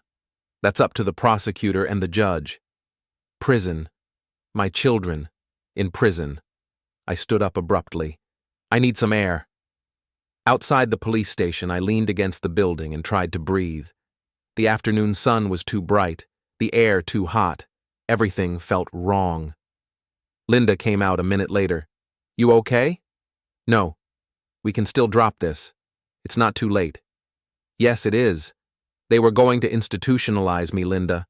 That's up to the prosecutor and the judge." "Prison. My children. In prison." I stood up abruptly. "I need some air." Outside the police station, I leaned against the building and tried to breathe. The afternoon sun was too bright, the air too hot. Everything felt wrong. Linda came out a minute later. "You okay?" "No. We can still drop this. It's not too late." "Yes, it is. They were going to institutionalize me, Linda.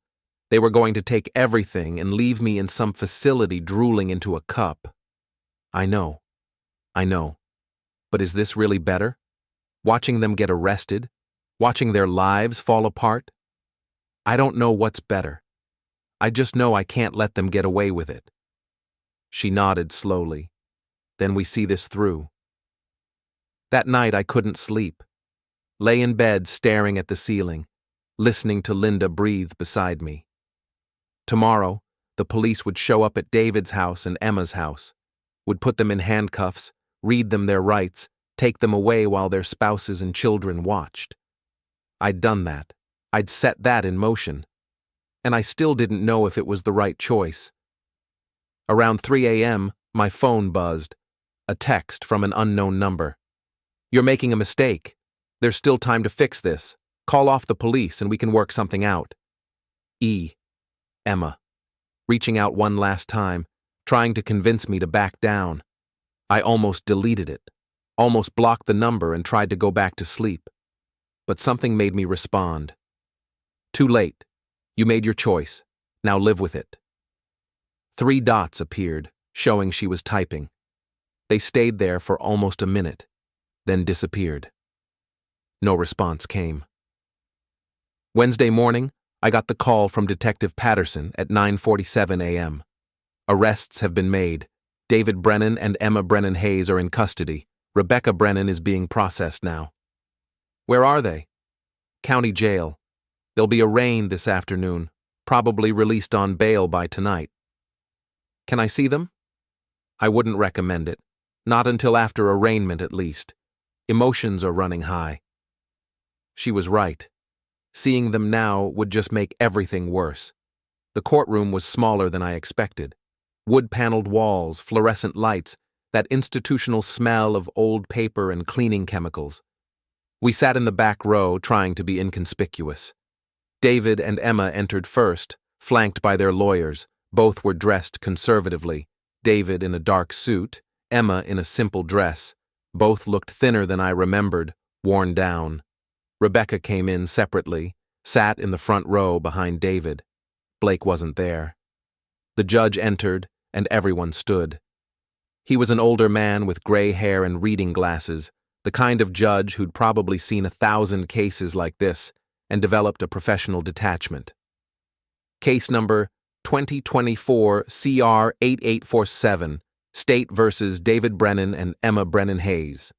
They were going to take everything and leave me in some facility drooling into a cup." I know. But is this really better? Watching them get arrested? Watching their lives fall apart? I don't know what's better. I just know I can't let them get away with it. She nodded slowly. "Then we see this through." That night I couldn't sleep. Lay in bed staring at the ceiling, listening to Linda breathe beside me. Tomorrow, the police would show up at David's house and Emma's house, would put them in handcuffs, read them their rights, take them away while their spouses and children watched. I'd done that. I'd set that in motion. And I still didn't know if it was the right choice. Around 3 a.m., my phone buzzed. A text from an unknown number. "You're making a mistake. There's still time to fix this. Call off the police and we can work something out." Emma. Reaching out one last time, trying to convince me to back down. I almost deleted it, almost blocked the number and tried to go back to sleep. But something made me respond. "Too late. You made your choice. Now live with it." 3 dots appeared, showing she was typing. They stayed there for almost a minute, then disappeared. No response came. Wednesday morning, I got the call from Detective Patterson at 9:47 a.m. "Arrests have been made. David Brennan and Emma Brennan Hayes are in custody. Rebecca Brennan is being processed now." "Where are they?" "County jail. They'll be arraigned this afternoon, probably released on bail by tonight." "Can I see them?" "I wouldn't recommend it. Not until after arraignment at least. Emotions are running high." She was right. Seeing them now would just make everything worse. The courtroom was smaller than I expected. Wood-paneled walls, fluorescent lights, that institutional smell of old paper and cleaning chemicals. We sat in the back row, trying to be inconspicuous. David and Emma entered first, flanked by their lawyers. Both were dressed conservatively. David in a dark suit, Emma in a simple dress. Both looked thinner than I remembered, worn down. Rebecca came in separately, sat in the front row behind David. Blake wasn't there. The judge entered, and everyone stood. He was an older man with gray hair and reading glasses, the kind of judge who'd probably seen 1,000 cases like this and developed a professional detachment. Case number 2024 CR 8847, State versus David Brennan and Emma Brennan Hayes.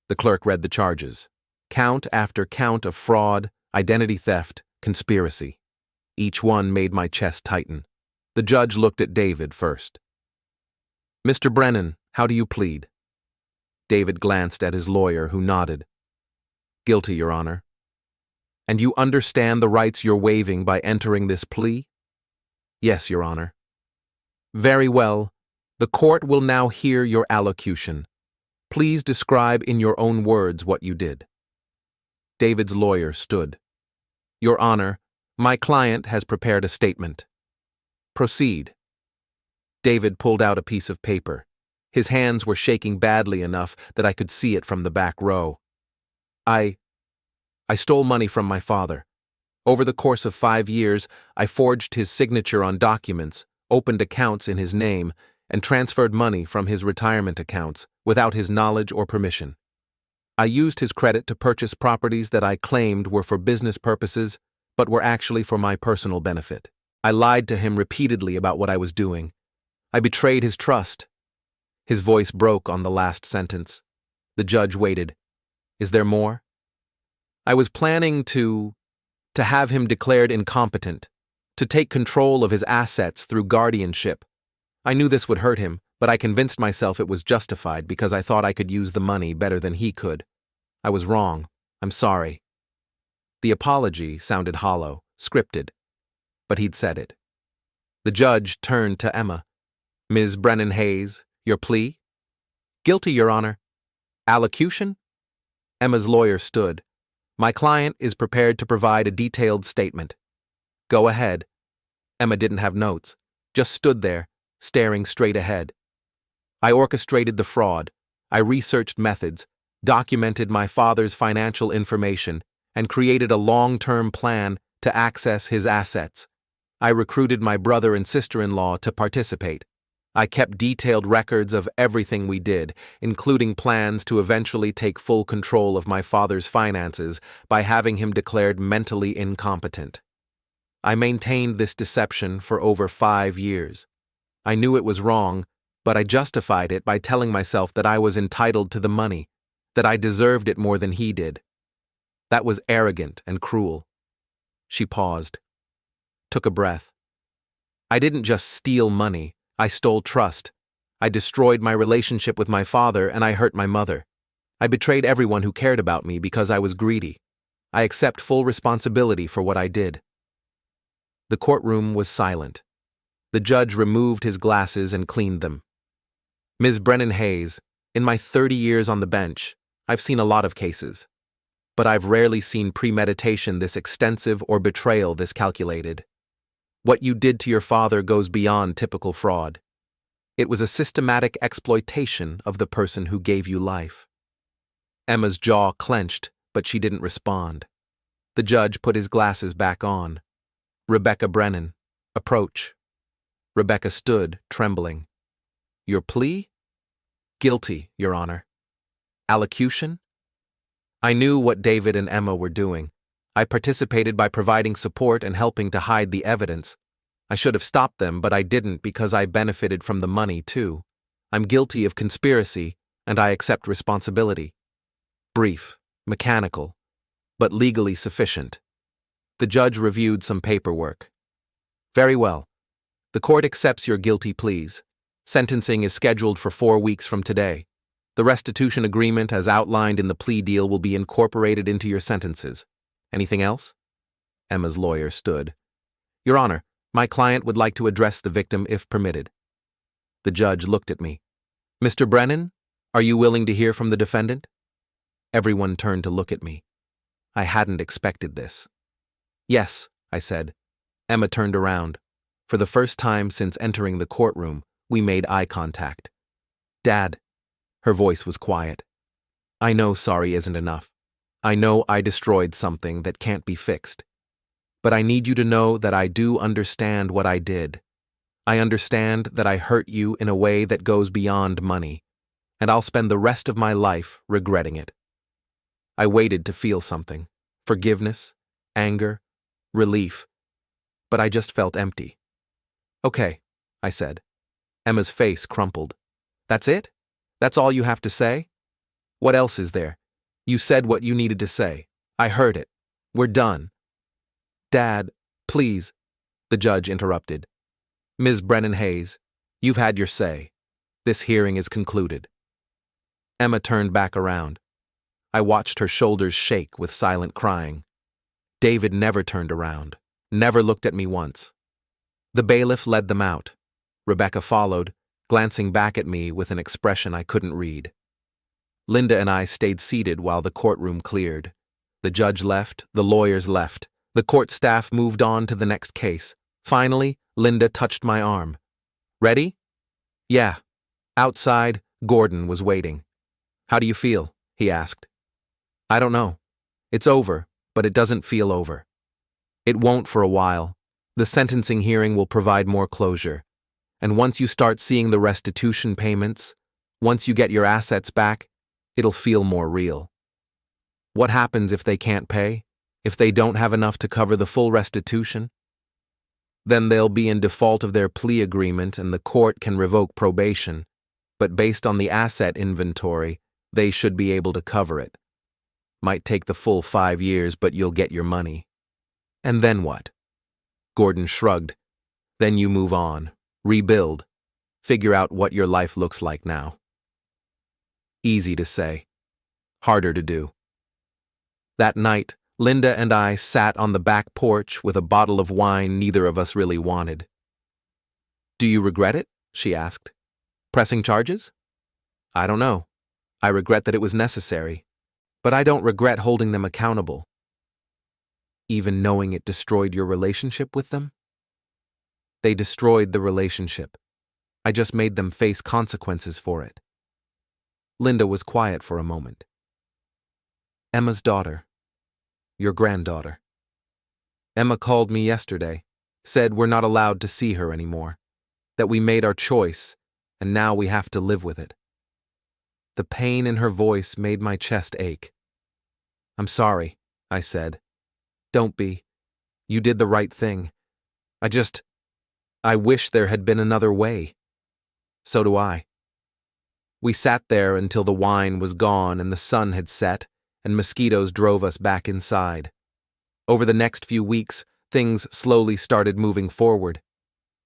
The clerk read the charges. Count after count of fraud, identity theft, conspiracy. Each one made my chest tighten. The judge looked at David first. "Mr. Brennan, how do you plead?" David glanced at his lawyer, who nodded. "Guilty, Your Honor." "And you understand the rights you're waiving by entering this plea?" "Yes, Your Honor." "Very well. The court will now hear your allocution. Please describe in your own words what you did." David's lawyer stood. "Your Honor, my client has prepared a statement." "Proceed." David pulled out a piece of paper. His hands were shaking badly enough that I could see it from the back row. I stole money from my father. Over the course of 5 years, I forged his signature on documents, opened accounts in his name, and transferred money from his retirement accounts without his knowledge or permission. I used his credit to purchase properties that I claimed were for business purposes, but were actually for my personal benefit. I lied to him repeatedly about what I was doing. I betrayed his trust. His voice broke on the last sentence. The judge waited. Is there more? I was planning to have him declared incompetent, to take control of his assets through guardianship. I knew this would hurt him, but I convinced myself it was justified because I thought I could use the money better than he could. I was wrong. I'm sorry. The apology sounded hollow, scripted, but he'd said it. The judge turned to Emma. Ms. Brennan Hayes, your plea? Guilty, Your Honor. Allocution? Emma's lawyer stood. My client is prepared to provide a detailed statement. Go ahead. Emma didn't have notes, just stood there, staring straight ahead. I orchestrated the fraud. I researched methods, documented my father's financial information, and created a long-term plan to access his assets. I recruited my brother and sister-in-law to participate. I kept detailed records of everything we did, including plans to eventually take full control of my father's finances by having him declared mentally incompetent. I maintained this deception for over 5 years. I knew it was wrong, but I justified it by telling myself that I was entitled to the money, that I deserved it more than he did. That was arrogant and cruel. She paused, took a breath. I didn't just steal money. I stole trust. I destroyed my relationship with my father, and I hurt my mother. I betrayed everyone who cared about me because I was greedy. I accept full responsibility for what I did. The courtroom was silent. The judge removed his glasses and cleaned them. Ms. Brennan Hayes, in my 30 years on the bench, I've seen a lot of cases. But I've rarely seen premeditation this extensive or betrayal this calculated. What you did to your father goes beyond typical fraud. It was a systematic exploitation of the person who gave you life. Emma's jaw clenched, but she didn't respond. The judge put his glasses back on. Rebecca Brennan, approach. Rebecca stood, trembling. Your plea? Guilty, Your Honor. Allocution? I knew what David and Emma were doing. I participated by providing support and helping to hide the evidence. I should have stopped them, but I didn't because I benefited from the money, too. I'm guilty of conspiracy, and I accept responsibility. Brief, mechanical, but legally sufficient. The judge reviewed some paperwork. Very well. The court accepts your guilty pleas. Sentencing is scheduled for 4 weeks from today. The restitution agreement as outlined in the plea deal will be incorporated into your sentences. Anything else? Emma's lawyer stood. Your Honor, my client would like to address the victim if permitted. The judge looked at me. Mr. Brennan, are you willing to hear from the defendant? Everyone turned to look at me. I hadn't expected this. Yes, I said. Emma turned around. For the first time since entering the courtroom, we made eye contact. Dad. Her voice was quiet. I know sorry isn't enough. I know I destroyed something that can't be fixed. But I need you to know that I do understand what I did. I understand that I hurt you in a way that goes beyond money, and I'll spend the rest of my life regretting it. I waited to feel something. Forgiveness, anger, relief. But I just felt empty. Okay, I said. Emma's face crumpled. That's it? That's all you have to say? What else is there? You said what you needed to say. I heard it. We're done. Dad, please, the judge interrupted. Ms. Brennan Hayes, you've had your say. This hearing is concluded. Emma turned back around. I watched her shoulders shake with silent crying. David never turned around, never looked at me once. The bailiff led them out. Rebecca followed, glancing back at me with an expression I couldn't read. Linda and I stayed seated while the courtroom cleared. The judge left, the lawyers left. The court staff moved on to the next case. Finally, Linda touched my arm. Ready? Yeah. Outside, Gordon was waiting. How do you feel? He asked. I don't know. It's over, but it doesn't feel over. It won't for a while. The sentencing hearing will provide more closure. And once you start seeing the restitution payments, once you get your assets back, it'll feel more real. What happens if they can't pay? If they don't have enough to cover the full restitution? Then they'll be in default of their plea agreement and the court can revoke probation, but based on the asset inventory, they should be able to cover it. Might take the full 5 years, but you'll get your money. And then what? Gordon shrugged. Then you move on, rebuild, figure out what your life looks like now. Easy to say, harder to do. That night, Linda and I sat on the back porch with a bottle of wine neither of us really wanted. Do you regret it? She asked. Pressing charges? I don't know. I regret that it was necessary, but I don't regret holding them accountable. Even knowing it destroyed your relationship with them? They destroyed the relationship. I just made them face consequences for it. Linda was quiet for a moment. Emma's daughter. Your granddaughter. Emma called me yesterday, said we're not allowed to see her anymore, that we made our choice, and now we have to live with it. The pain in her voice made my chest ache. I'm sorry, I said. Don't be. You did the right thing. I wish there had been another way. So do I. We sat there until the wine was gone and the sun had set, and mosquitoes drove us back inside. Over the next few weeks, things slowly started moving forward.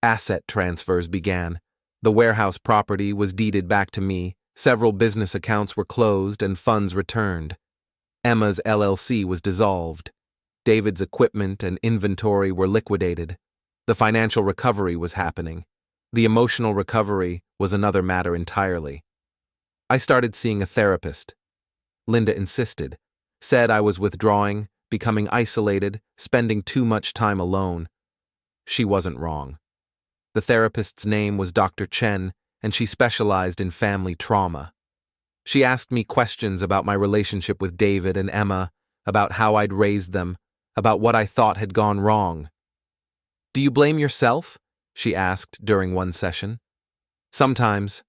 Asset transfers began. The warehouse property was deeded back to me, several business accounts were closed and funds returned. Emma's LLC was dissolved. David's equipment and inventory were liquidated. The financial recovery was happening. The emotional recovery was another matter entirely. I started seeing a therapist. Linda insisted, said I was withdrawing, becoming isolated, spending too much time alone. She wasn't wrong. The therapist's name was Dr. Chen, and she specialized in family trauma. She asked me questions about my relationship with David and Emma, about how I'd raised them, about what I thought had gone wrong. Do you blame yourself? She asked during one session. Sometimes.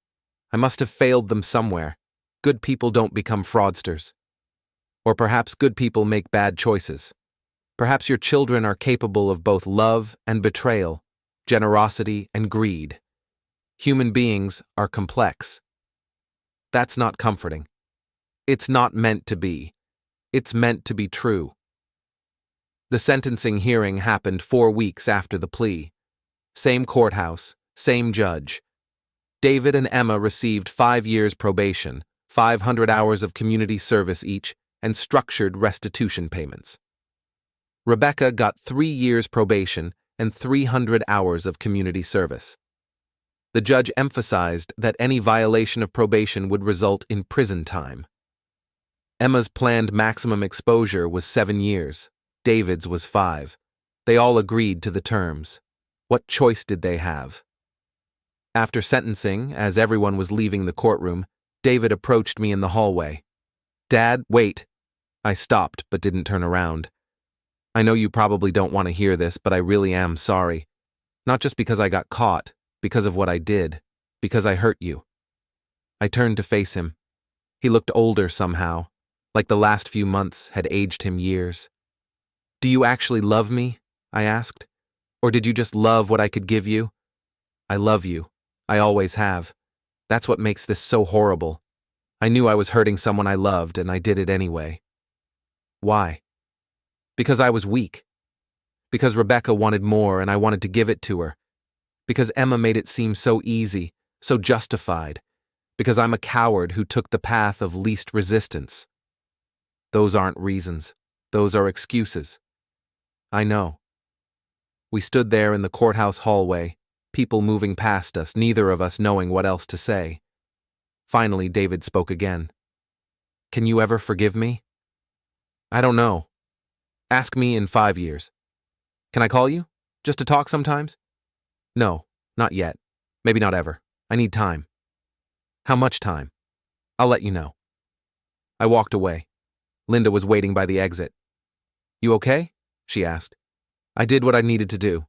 I must have failed them somewhere. Good people don't become fraudsters. Or perhaps good people make bad choices. Perhaps your children are capable of both love and betrayal, generosity and greed. Human beings are complex. That's not comforting. It's not meant to be. It's meant to be true. The sentencing hearing happened 4 weeks after the plea. Same courthouse, same judge. David and Emma received 5 years probation, 500 hours of community service each, and structured restitution payments. Rebecca got 3 years probation and 300 hours of community service. The judge emphasized that any violation of probation would result in prison time. Emma's planned maximum exposure was 7 years. David's was 5. They all agreed to the terms. What choice did they have? After sentencing, as everyone was leaving the courtroom, David approached me in the hallway. Dad, wait. I stopped but didn't turn around. I know you probably don't want to hear this, but I really am sorry. Not just because I got caught, because of what I did, because I hurt you. I turned to face him. He looked older somehow, like the last few months had aged him years. Do you actually love me? I asked. Or did you just love what I could give you? I love you. I always have. That's what makes this so horrible. I knew I was hurting someone I loved, and I did it anyway. Why? Because I was weak. Because Rebecca wanted more and I wanted to give it to her. Because Emma made it seem so easy, so justified. Because I'm a coward who took the path of least resistance. Those aren't reasons. Those are excuses. I know. We stood there in the courthouse hallway, people moving past us, neither of us knowing what else to say. Finally, David spoke again. Can you ever forgive me? I don't know. Ask me in 5 years. Can I call you? Just to talk sometimes? No, not yet. Maybe not ever. I need time. How much time? I'll let you know. I walked away. Linda was waiting by the exit. You okay? She asked. I did what I needed to do.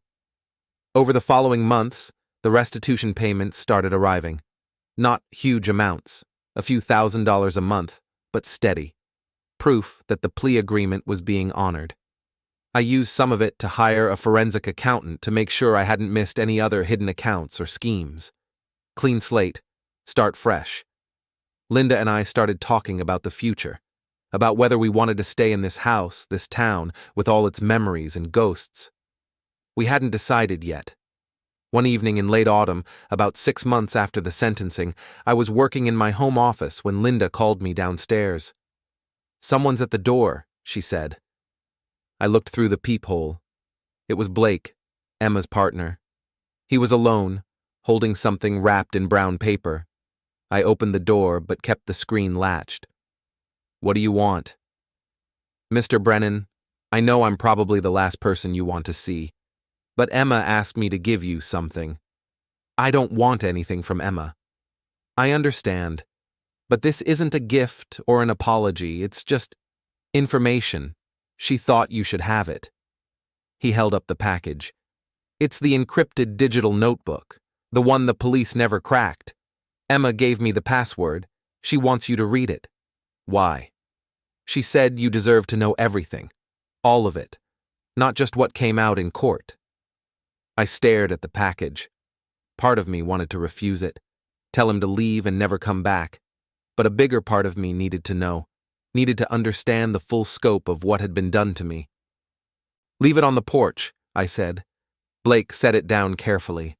Over the following months, the restitution payments started arriving. Not huge amounts, a few $1,000s a month, but steady. proof that the plea agreement was being honored. I used some of it to hire a forensic accountant to make sure I hadn't missed any other hidden accounts or schemes. Clean slate, start fresh. Linda and I started talking about the future, about whether we wanted to stay in this house, this town, with all its memories and ghosts. We hadn't decided yet. One evening in late autumn, about 6 months after the sentencing, I was working in my home office when Linda called me downstairs. "Someone's at the door," she said. I looked through the peephole. It was Blake, Emma's partner. He was alone, holding something wrapped in brown paper. I opened the door but kept the screen latched. "What do you want?" "Mr. Brennan, I know I'm probably the last person you want to see, but Emma asked me to give you something." "I don't want anything from Emma." "I understand, but this isn't a gift or an apology, it's just information. She thought you should have it." He held up the package. "It's the encrypted digital notebook, the one the police never cracked. Emma gave me the password. She wants you to read it." "Why?" "She said you deserve to know everything. All of it. Not just what came out in court." I stared at the package. Part of me wanted to refuse it, tell him to leave and never come back. But a bigger part of me needed to know, needed to understand the full scope of what had been done to me. "Leave it on the porch," I said. Blake set it down carefully.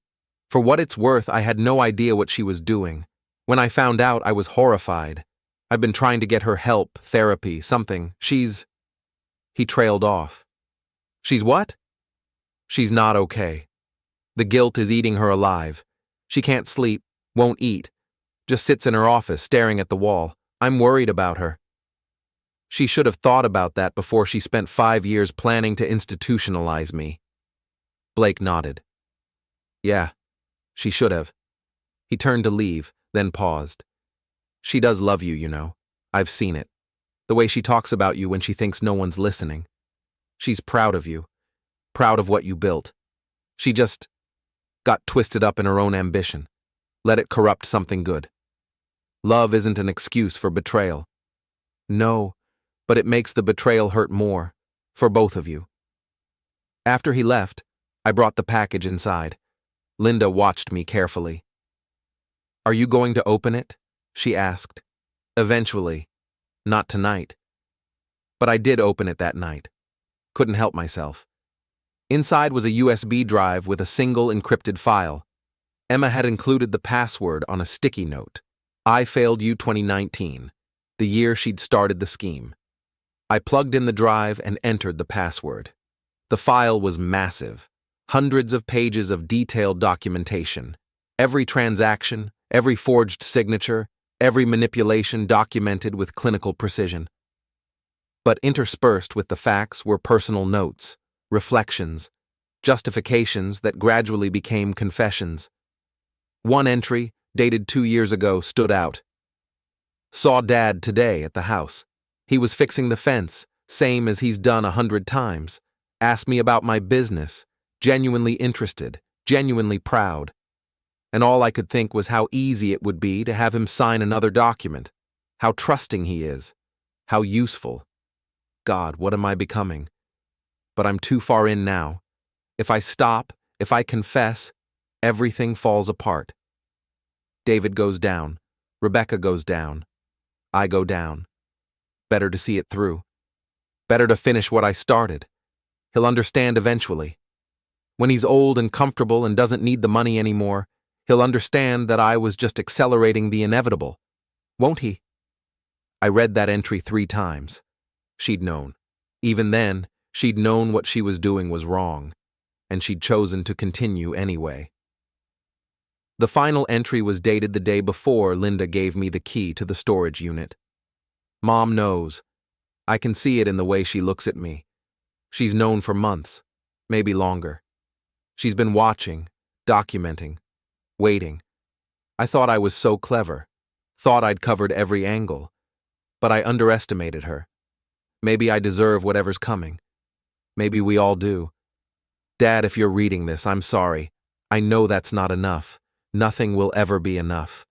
For what it's worth, I had no idea what she was doing. When I found out, I was horrified. I've been trying to get her help, therapy, something. He trailed off. "She's what?" "She's not okay. The guilt is eating her alive. She can't sleep, won't eat, just sits in her office staring at the wall. I'm worried about her." "She should have thought about that before she spent 5 years planning to institutionalize me." Blake nodded. "Yeah, she should have." He turned to leave, then paused. "She does love you, you know. I've seen it. The way she talks about you when she thinks no one's listening. She's proud of you, proud of what you built. She just got twisted up in her own ambition, let it corrupt something good. Love isn't an excuse for betrayal." "No, but it makes the betrayal hurt more, for both of you." After he left, I brought the package inside. Linda watched me carefully. "Are you going to open it?" she asked. "Eventually. Not tonight." But I did open it that night. Couldn't help myself. Inside was a USB drive with a single encrypted file. Emma had included the password on a sticky note. "I failed you 2019, the year she'd started the scheme." I plugged in the drive and entered the password. The file was massive. Hundreds of pages of detailed documentation. Every transaction, every forged signature, every manipulation documented with clinical precision. But interspersed with the facts were personal notes, reflections, justifications that gradually became confessions. One entry, dated 2 years ago, stood out. "Saw Dad today at the house. He was fixing the fence, same as he's done 100 times. Asked me about my business, genuinely interested, genuinely proud. And all I could think was how easy it would be to have him sign another document, how trusting he is, how useful. God, what am I becoming? But I'm too far in now. If I stop, if I confess, everything falls apart. David goes down, Rebecca goes down, I go down. Better to see it through. Better to finish what I started. He'll understand eventually. When he's old and comfortable and doesn't need the money anymore, he'll understand that I was just accelerating the inevitable. Won't he? I read that entry 3 times. She'd known. Even then, she'd known what she was doing was wrong, and she'd chosen to continue anyway. The final entry was dated the day before Linda gave me the key to the storage unit. Mom knows. I can see it in the way she looks at me. She's known for months, maybe longer. She's been watching, documenting, waiting. I thought I was so clever, thought I'd covered every angle, but I underestimated her. Maybe I deserve whatever's coming. Maybe we all do. Dad, if you're reading this, I'm sorry. I know that's not enough. Nothing will ever be enough.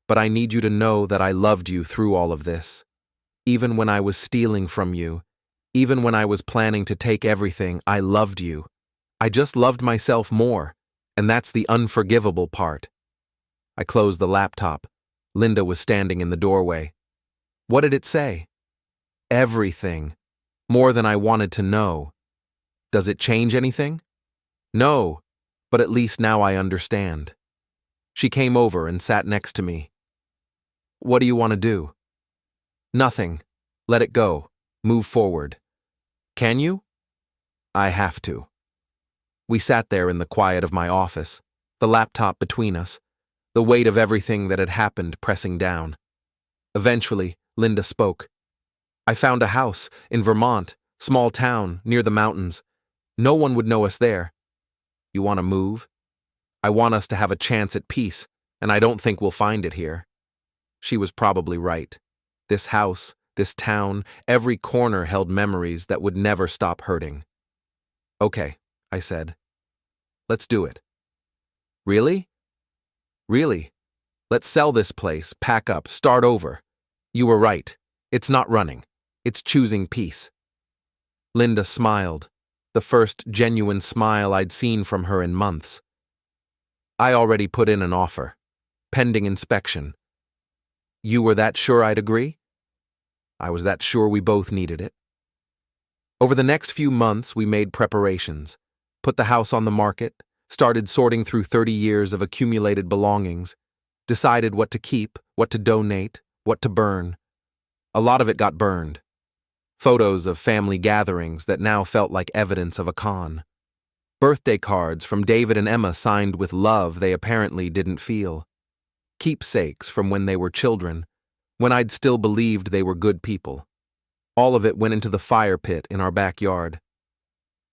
But I need you to know that I loved you through all of this. Even when I was stealing from you, even when I was planning to take everything, I loved you. I just loved myself more, and that's the unforgivable part. I closed the laptop. Linda was standing in the doorway. What did it say? Everything. More than I wanted to know. Does it change anything? No, but at least now I understand. She came over and sat next to me. What do you want to do? Nothing. Let it go. Move forward. Can you? I have to. We sat there in the quiet of my office, the laptop between us, the weight of everything that had happened pressing down. Eventually, Linda spoke. I found a house in Vermont, small town, near the mountains. No one would know us there. You want to move? I want us to have a chance at peace, and I don't think we'll find it here. She was probably right. This house, this town, every corner held memories that would never stop hurting. Okay, I said. Let's do it. Really? Really? Let's sell this place, pack up, start over. You were right. It's not running. It's choosing peace. Linda smiled, the first genuine smile I'd seen from her in months. I already put in an offer, pending inspection. You were that sure I'd agree? I was that sure we both needed it. Over the next few months, we made preparations, put the house on the market, started sorting through 30 years of accumulated belongings, decided what to keep, what to donate, what to burn. A lot of it got burned. Photos of family gatherings that now felt like evidence of a con. Birthday cards from David and Emma signed with love they apparently didn't feel. Keepsakes from when they were children, when I'd still believed they were good people. All of it went into the fire pit in our backyard.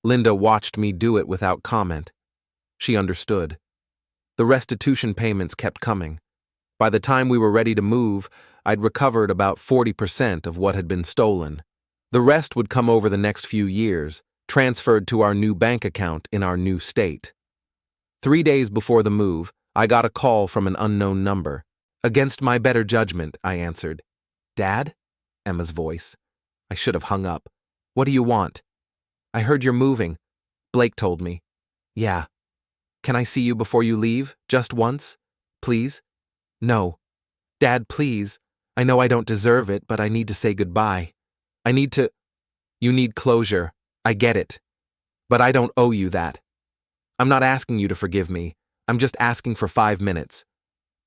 Linda watched me do it without comment. She understood. The restitution payments kept coming. By the time we were ready to move, I'd recovered about 40% of what had been stolen. The rest would come over the next few years, transferred to our new bank account in our new state. 3 days before the move, I got a call from an unknown number. Against my better judgment, I answered. Dad? Emma's voice. I should have hung up. What do you want? I heard you're moving. Blake told me. Yeah. Can I see you before you leave? Just once? Please? No. Dad, please. I know I don't deserve it, but I need to say goodbye. I need to… You need closure. I get it. But I don't owe you that. I'm not asking you to forgive me. I'm just asking for 5 minutes.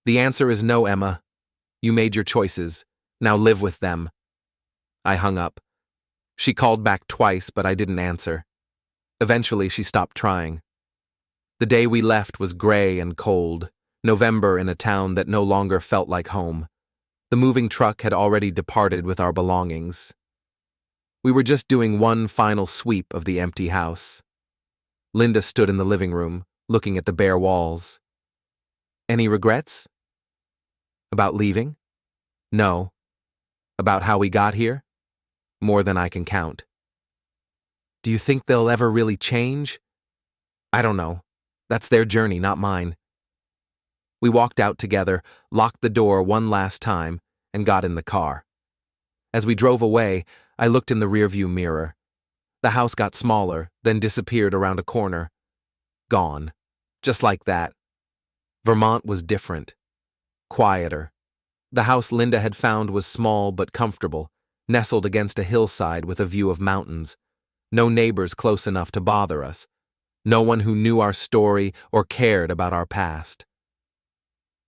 The answer is no, Emma. You made your choices. Now live with them. I hung up. She called back twice, but I didn't answer. Eventually, she stopped trying. The day we left was gray and cold, November in a town that no longer felt like home. The moving truck had already departed with our belongings. We were just doing one final sweep of the empty house. Linda stood in the living room, looking at the bare walls. Any regrets? About leaving? No. About how we got here? More than I can count. Do you think they'll ever really change? I don't know. That's their journey, not mine. We walked out together, locked the door one last time, and got in the car. As we drove away, I looked in the rearview mirror. The house got smaller, then disappeared around a corner. Gone. Just like that. Vermont was different. Quieter. The house Linda had found was small but comfortable, nestled against a hillside with a view of mountains. No neighbors close enough to bother us. No one who knew our story or cared about our past.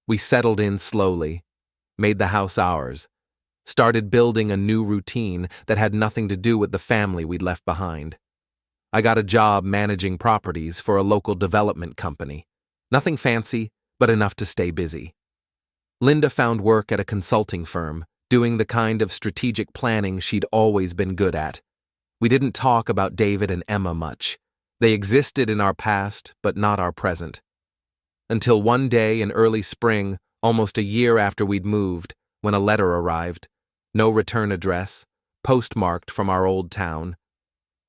We settled in slowly, made the house ours, started building a new routine that had nothing to do with the family we'd left behind. I got a job managing properties for a local development company. Nothing fancy, but enough to stay busy. Linda found work at a consulting firm, doing the kind of strategic planning she'd always been good at. We didn't talk about David and Emma much. They existed in our past, but not our present. Until one day in early spring, almost a year after we'd moved, when a letter arrived. No return address, postmarked from our old town.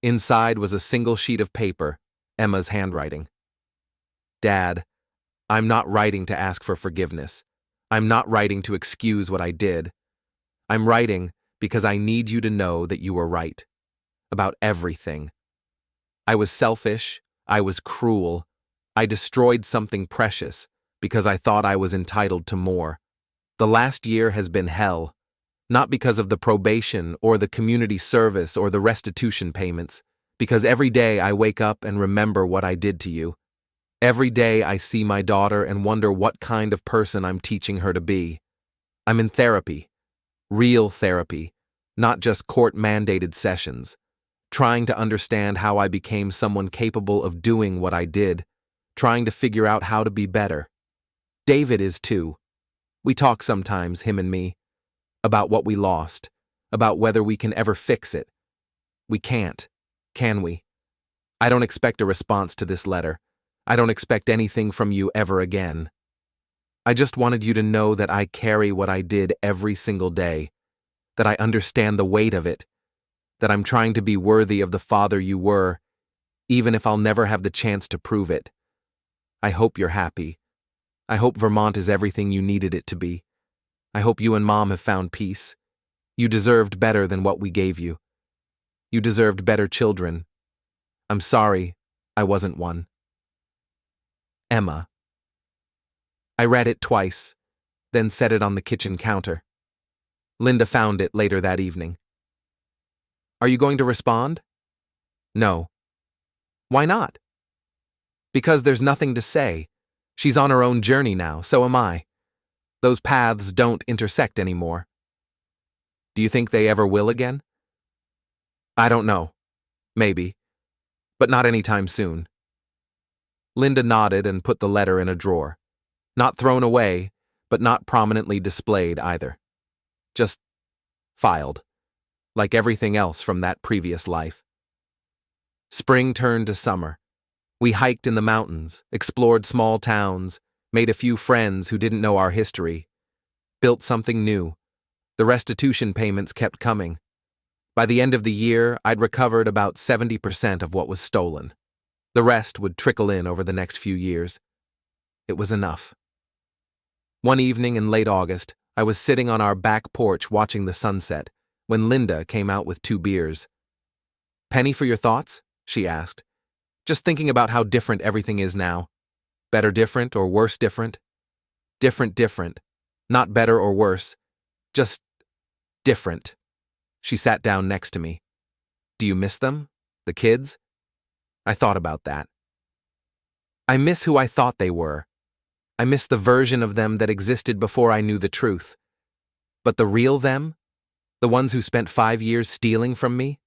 Inside was a single sheet of paper, Emma's handwriting. Dad, I'm not writing to ask for forgiveness. I'm not writing to excuse what I did. I'm writing because I need you to know that you were right. About everything. I was selfish, I was cruel, I destroyed something precious because I thought I was entitled to more. The last year has been hell, not because of the probation or the community service or the restitution payments, because every day I wake up and remember what I did to you. Every day I see my daughter and wonder what kind of person I'm teaching her to be. I'm in therapy, real therapy, not just court-mandated sessions, trying to understand how I became someone capable of doing what I did, trying to figure out how to be better. David is too. We talk sometimes, him and me, about what we lost, about whether we can ever fix it. We can't, can we? I don't expect a response to this letter. I don't expect anything from you ever again. I just wanted you to know that I carry what I did every single day, that I understand the weight of it, that I'm trying to be worthy of the father you were, even if I'll never have the chance to prove it. I hope you're happy. I hope Vermont is everything you needed it to be. I hope you and Mom have found peace. You deserved better than what we gave you. You deserved better children. I'm sorry I wasn't one. Emma. I read it twice, then set it on the kitchen counter. Linda found it later that evening. Are you going to respond? No. Why not? Because there's nothing to say. She's on her own journey now, so am I. Those paths don't intersect anymore. Do you think they ever will again? I don't know. Maybe. But not anytime soon. Linda nodded and put the letter in a drawer. Not thrown away, but not prominently displayed either. Just filed, like everything else from that previous life. Spring turned to summer. We hiked in the mountains, explored small towns, made a few friends who didn't know our history, built something new. The restitution payments kept coming. By the end of the year, I'd recovered about 70% of what was stolen. The rest would trickle in over the next few years. It was enough. One evening in late August, I was sitting on our back porch watching the sunset when Linda came out with 2 beers. "Penny for your thoughts?" she asked. "Just thinking about how different everything is now. Better different or worse different? Different different. Not better or worse. Just different." She sat down next to me. "Do you miss them? The kids?" I thought about that. I miss who I thought they were. I miss the version of them that existed before I knew the truth. But the real them? The ones who spent 5 years stealing from me?